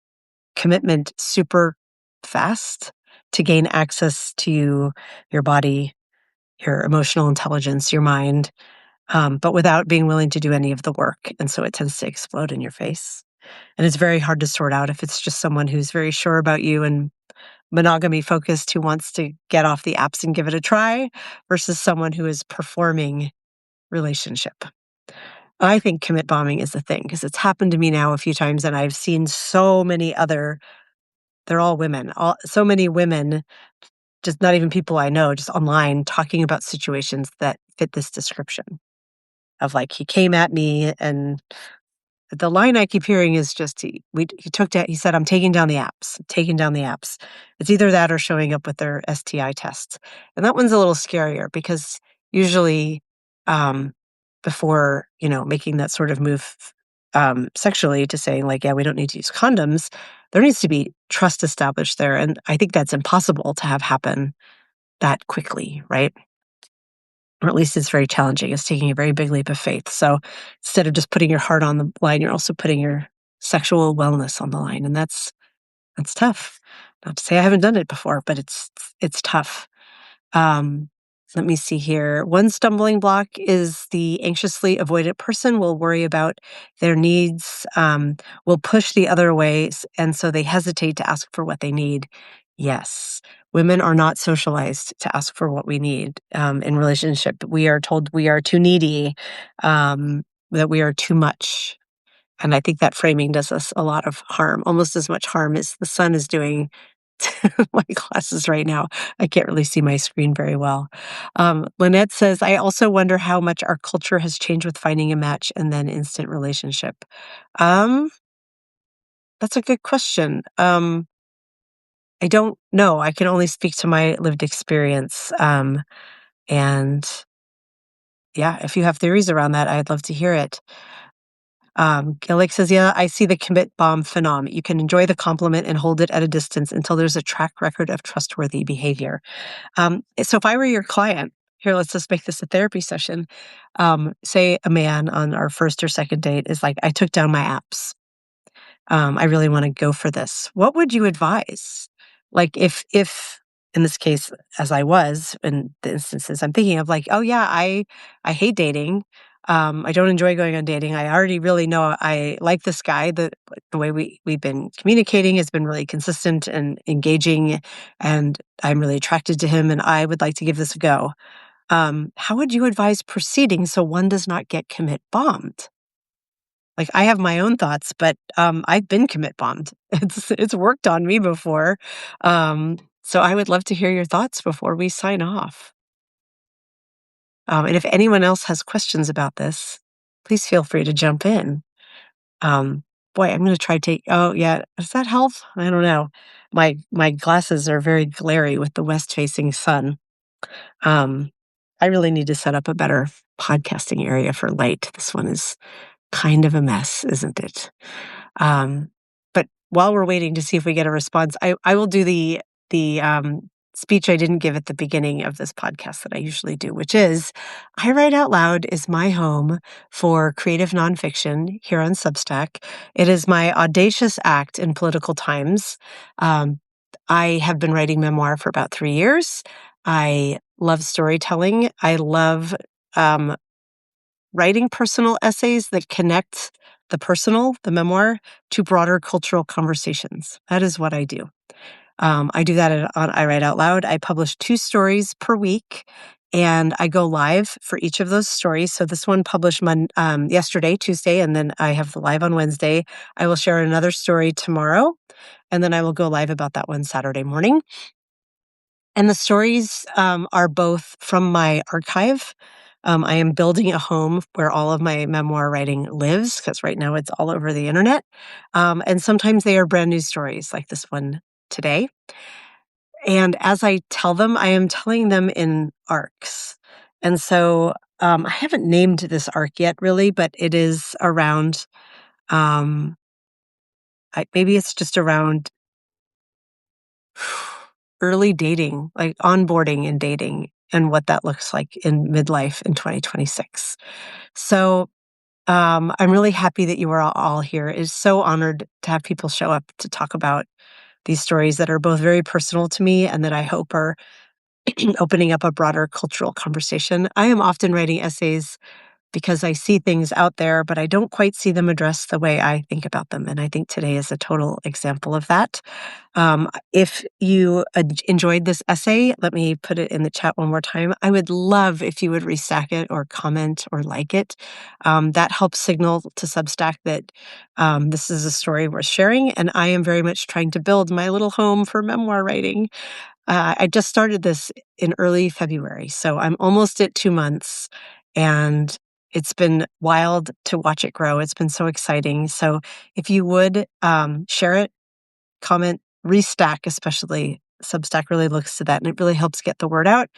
commitment super fast to gain access to your body, your emotional intelligence, your mind, but without being willing to do any of the work. And so it tends to explode in your face. And it's very hard to sort out if it's just someone who's very sure about you and monogamy focused who wants to get off the apps and give it a try versus someone who is performing relationship. I think commit bombing is the thing because it's happened to me now a few times and I've seen so many other, they're all women, so many women, just not even people I know, just online talking about situations that fit this description of like, he came at me and the line I keep hearing is just he said, I'm taking down the apps, taking down the apps. It's either that or showing up with their STI tests. And that one's a little scarier because usually before, making that sort of move sexually to saying like, yeah, we don't need to use condoms, there needs to be trust established there. And I think that's impossible to have happen that quickly, right? or at least it's very challenging. It's taking a very big leap of faith. So instead of just putting your heart on the line, you're also putting your sexual wellness on the line, and that's tough. Not to say I haven't done it before, but it's tough. Um, Let me see here. One stumbling block is the anxiously avoidant person will worry about their needs, will push the other way, and so they hesitate to ask for what they need. Yes, women are not socialized to ask for what we need in relationship. We are told we are too needy, that we are too much. And I think that framing does us a lot of harm, almost as much harm as the sun is doing to my glasses right now. I can't really see my screen very well. Lynette says, I also wonder how much our culture has changed with finding a match and then instant relationship. Um, that's a good question. I don't know. I can only speak to my lived experience. And yeah, if you have theories around that, I'd love to hear it. Gillick says, yeah, I see the commit bomb phenom. You can enjoy the compliment and hold it at a distance until there's a track record of trustworthy behavior. So if I were your client, here, let's just make this a therapy session. Say a man on our first or second date is like, I took down my apps. I really want to go for this. What would you advise? Like if in this case, as I was in the instances I'm thinking of, like, oh yeah, I hate dating. I don't enjoy going on dating. I already really know I like this guy. The way we've been communicating has been really consistent and engaging, and I'm really attracted to him, and I would like to give this a go. How would you advise proceeding so one does not get commit bombed? Like, I have my own thoughts, but, I've been commit bombed. It's worked on me before. So I would love to hear your thoughts before we sign off. And if anyone else has questions about this, please feel free to jump in. Boy, I'm gonna try take oh, yeah, does that help? I don't know. My glasses are very glary with the west-facing sun. Um, I really need to set up a better podcasting area for light. This one is kind of a mess, isn't it? Um, but while we're waiting to see if we get a response, I will do the speech I didn't give at the beginning of this podcast that I usually do, which is I Write Out Loud is my home for creative nonfiction here on Substack. It is my audacious act in political times. Um, I have been writing memoir for about 3 years. I love storytelling. I love um, writing personal essays that connect the personal, the memoir, to broader cultural conversations. That is what I do. I do that on I Write Out Loud. I publish 2 stories per week, and I go live for each of those stories. So this one published yesterday, Tuesday, and then I have the live on Wednesday. I will share another story tomorrow, and then I will go live about that one Saturday morning. And the stories are both from my archive. I am building a home where all of my memoir writing lives, because right now it's all over the internet. And sometimes they are brand new stories, like this one today. And as I tell them, I am telling them in arcs. And so I haven't named this arc yet, really, but it is around, um, maybe it's just around early dating, like onboarding and dating, and what that looks like in midlife in 2026. So I'm really happy that you are all here. It's so honored to have people show up to talk about these stories that are both very personal to me and that I hope are opening up a broader cultural conversation. I am often writing essays because I see things out there, but I don't quite see them addressed the way I think about them. And I think today is a total example of that. If you enjoyed this essay, let me put it in the chat one more time. I would love if you would restack it or comment or like it. That helps signal to Substack that this is a story worth sharing. And I am very much trying to build my little home for memoir writing. I just started this in early February, so I'm almost at 2 months, and it's been wild to watch it grow. It's been so exciting. So if you would share it, comment, restack, especially Substack really looks to that, and it really helps get the word out.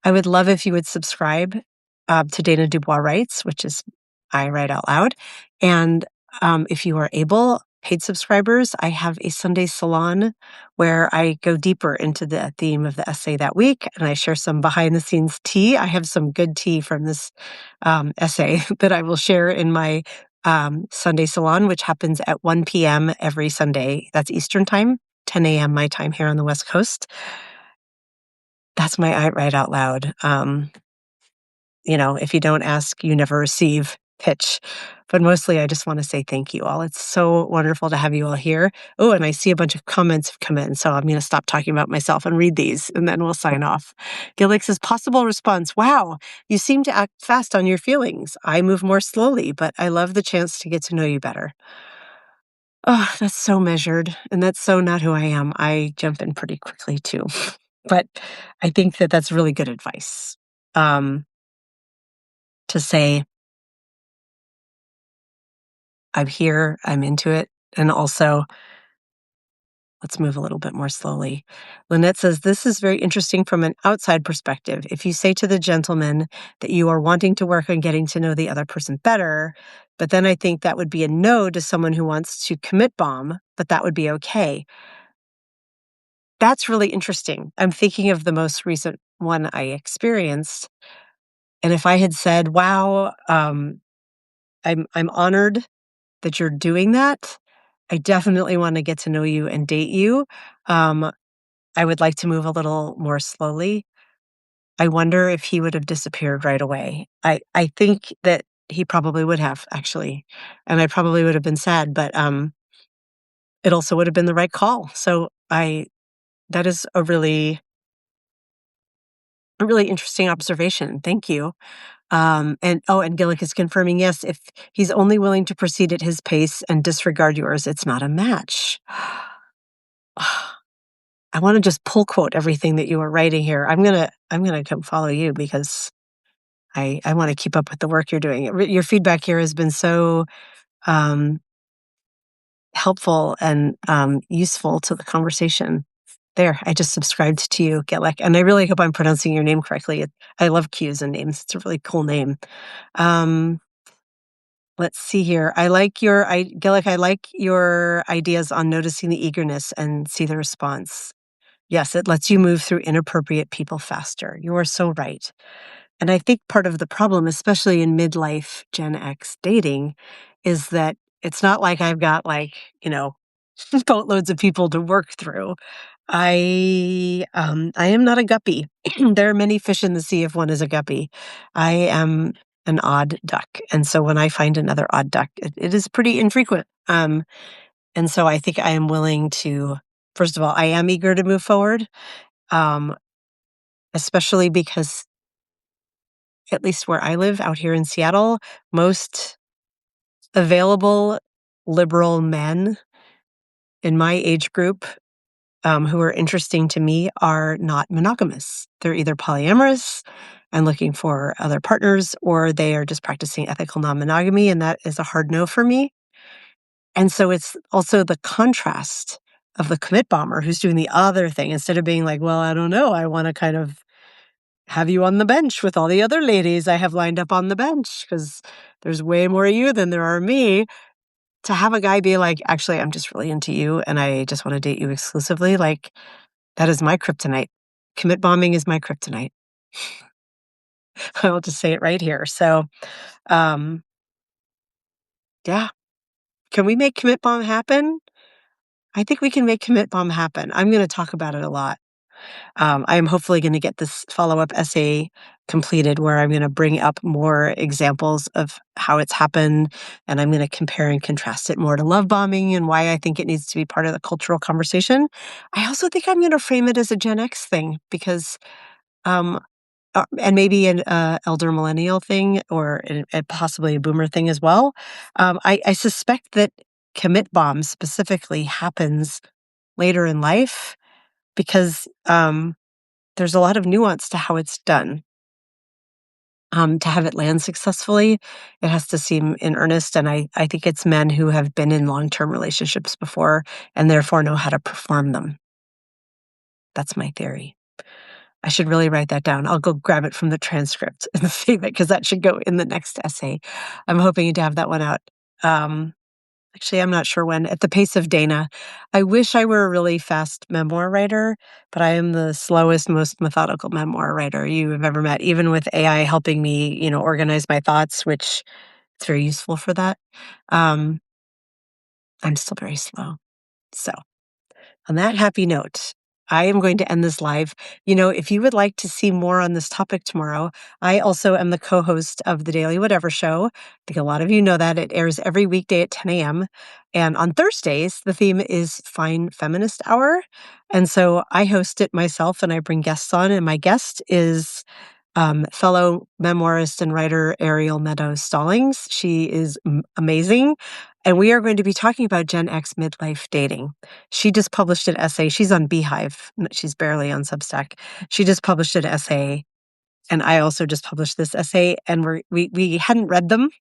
I would love if you would subscribe to Dana Dubois Writes, which is I Write Out Loud. And if you are able, paid subscribers, I have a Sunday salon where I go deeper into the theme of the essay that week, and I share some behind-the-scenes tea. I have some good tea from this essay that I will share in my Sunday salon, which happens at 1 p.m. every Sunday. That's Eastern time, 10 a.m. my time here on the West Coast. That's my I Write Out Loud. If you don't ask, you never receive pitch. But mostly I just want to say thank you all. It's so wonderful to have you all here. Oh, and I see a bunch of comments have come in, so I'm going to stop talking about myself and read these, and then we'll sign off. Gillick says, possible response. Wow, you seem to act fast on your feelings. I move more slowly, but I love the chance to get to know you better. Oh, that's so measured, and that's so not who I am. I jump in pretty quickly too. But I think that that's really good advice. To say, I'm here, I'm into it, and also, let's move a little bit more slowly. Lynette says, this is very interesting from an outside perspective. If you say to the gentleman that you are wanting to work on getting to know the other person better, but then I think that would be a no to someone who wants to commit bomb, but that would be okay. That's really interesting. I'm thinking of the most recent one I experienced. And if I had said, wow, I'm honored that you're doing that. I definitely want to get to know you and date you. I would like to move a little more slowly. I wonder if he would have disappeared right away. I think that he probably would have, actually, and I probably would have been sad, but it also would have been the right call. So that is a really interesting observation. Thank you. And Gillick is confirming, yes, if he's only willing to proceed at his pace and disregard yours, it's not a match. I want to just pull quote everything that you were writing here. I'm gonna come follow you because I want to keep up with the work you're doing. Your feedback here has been so helpful and useful to the conversation. There, I just subscribed to you, Gillick, and I really hope I'm pronouncing your name correctly. I love cues and names. It's a really cool name. Let's see here. Gillick, I like your ideas on noticing the eagerness and see the response. Yes, it lets you move through inappropriate people faster. You are so right. And I think part of the problem, especially in midlife Gen X dating, is that it's not like I've got boatloads of people to work through. I am not a guppy. There are many fish in the sea if one is a guppy. I am an odd duck. And so when I find another odd duck, it is pretty infrequent. And so I think I am willing to, first of all, I am eager to move forward, especially because at least where I live out here in Seattle, most available liberal men in my age group who are interesting to me are not monogamous. They're either polyamorous and looking for other partners, or they are just practicing ethical non-monogamy, and that is a hard no for me. And so it's also the contrast of the commit bomber who's doing the other thing instead of being like, well, I don't know, I want to kind of have you on the bench with all the other ladies I have lined up on the bench because there's way more of you than there are me. To have a guy be like, actually, I'm just really into you and I just want to date you exclusively, like, that is my kryptonite. Commit bombing is my kryptonite. I'll just say it right here. So, yeah. Can we make commit bomb happen? I think we can make commit bomb happen. I'm going to talk about it a lot. I am hopefully going to get this follow-up essay completed where I'm going to bring up more examples of how it's happened, and I'm going to compare and contrast it more to love bombing and why I think it needs to be part of the cultural conversation. I also think I'm going to frame it as a Gen X thing because, and maybe an elder millennial thing or possibly a boomer thing as well. I suspect that commit bomb specifically happens later in life because there's a lot of nuance to how it's done. To have it land successfully, it has to seem in earnest, and I think it's men who have been in long-term relationships before and therefore know how to perform them. That's my theory. I should really write that down. I'll go grab it from the transcript and save it because that should go in the next essay. I'm hoping to have that one out Actually, I'm not sure when, at the pace of Dana. I wish I were a really fast memoir writer, but I am the slowest, most methodical memoir writer you have ever met, even with AI helping me, organize my thoughts, which it's very useful for that. Um, I'm still very slow. So, on that happy note, I am going to end this live. If you would like to see more on this topic tomorrow, I also am the co-host of the Daily Whatever Show. I think a lot of you know that. It airs every weekday at 10 a.m. And on Thursdays, the theme is Fine Feminist Hour. And so I host it myself and I bring guests on. And my guest is fellow memoirist and writer Ariel Meadows Stallings. She is amazing. And we are going to be talking about Gen X midlife dating. She just published an essay. She's on Beehive. She's barely on Substack. She just published an essay. And I also just published this essay. And we hadn't read them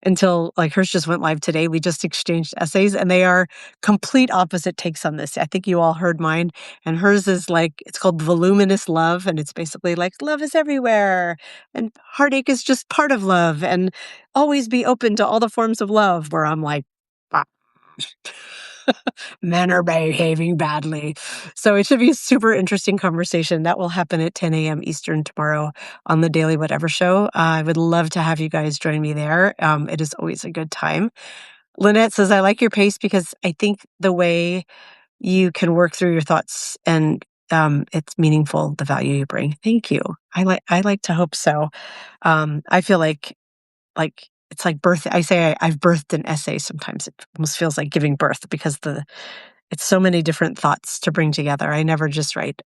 until hers just went live today. We just exchanged essays and they are complete opposite takes on this. I think you all heard mine, and hers is it's called Voluminous Love. And it's basically love is everywhere and heartache is just part of love and always be open to all the forms of love, where I'm like, "Ah, men are behaving badly." So it should be a super interesting conversation. That will happen at 10 a.m. Eastern tomorrow on the Daily Whatever Show. I would love to have you guys join me there. It is always a good time. Lynette says, I like your pace because I think the way you can work through your thoughts and it's meaningful, the value you bring. Thank you. I like to hope so. I feel like it's like birth. I say I've birthed an essay. Sometimes it almost feels like giving birth because it's so many different thoughts to bring together. I never just write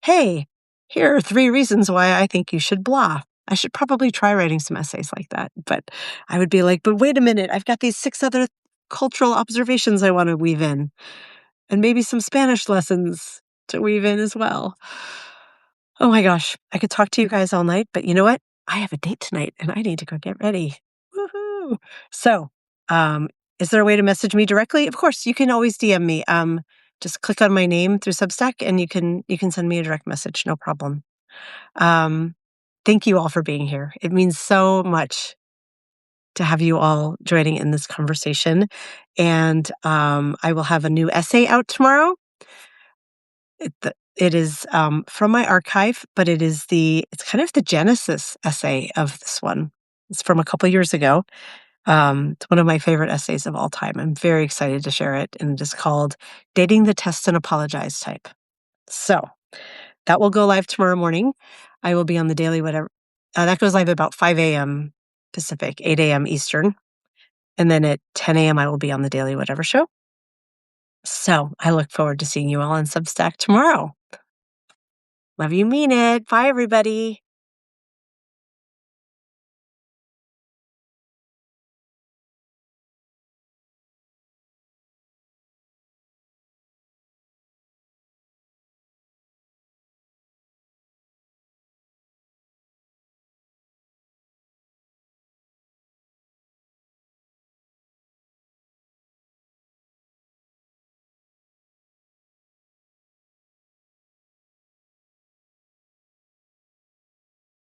hey, here are 3 reasons why I think you should blah. I should probably try writing some essays like that. But I would be like, but wait a minute, I've got these 6 other cultural observations I want to weave in, and maybe some Spanish lessons to weave in as well. Oh my gosh, I could talk to you guys all night, but you know what? I have a date tonight and I need to go get ready. Woohoo! So, um, is there a way to message me directly? Of course, you can always DM me. Just click on my name through Substack and you can send me a direct message, no problem. Um, thank you all for being here. It means so much to have you all joining in this conversation. And I will have a new essay out tomorrow. It is from my archive, but it's kind of the genesis essay of this one. It's from a couple years ago. It's one of my favorite essays of all time. I'm very excited to share it, and it is called Dating the Test and Apologize Type. So that will go live tomorrow morning. I will be on the Daily Whatever. That goes live about 5 a.m. Pacific, 8 a.m. Eastern. And then at 10 a.m. I will be on the Daily Whatever Show. So I look forward to seeing you all on Substack tomorrow. Love you, mean it. Bye, everybody.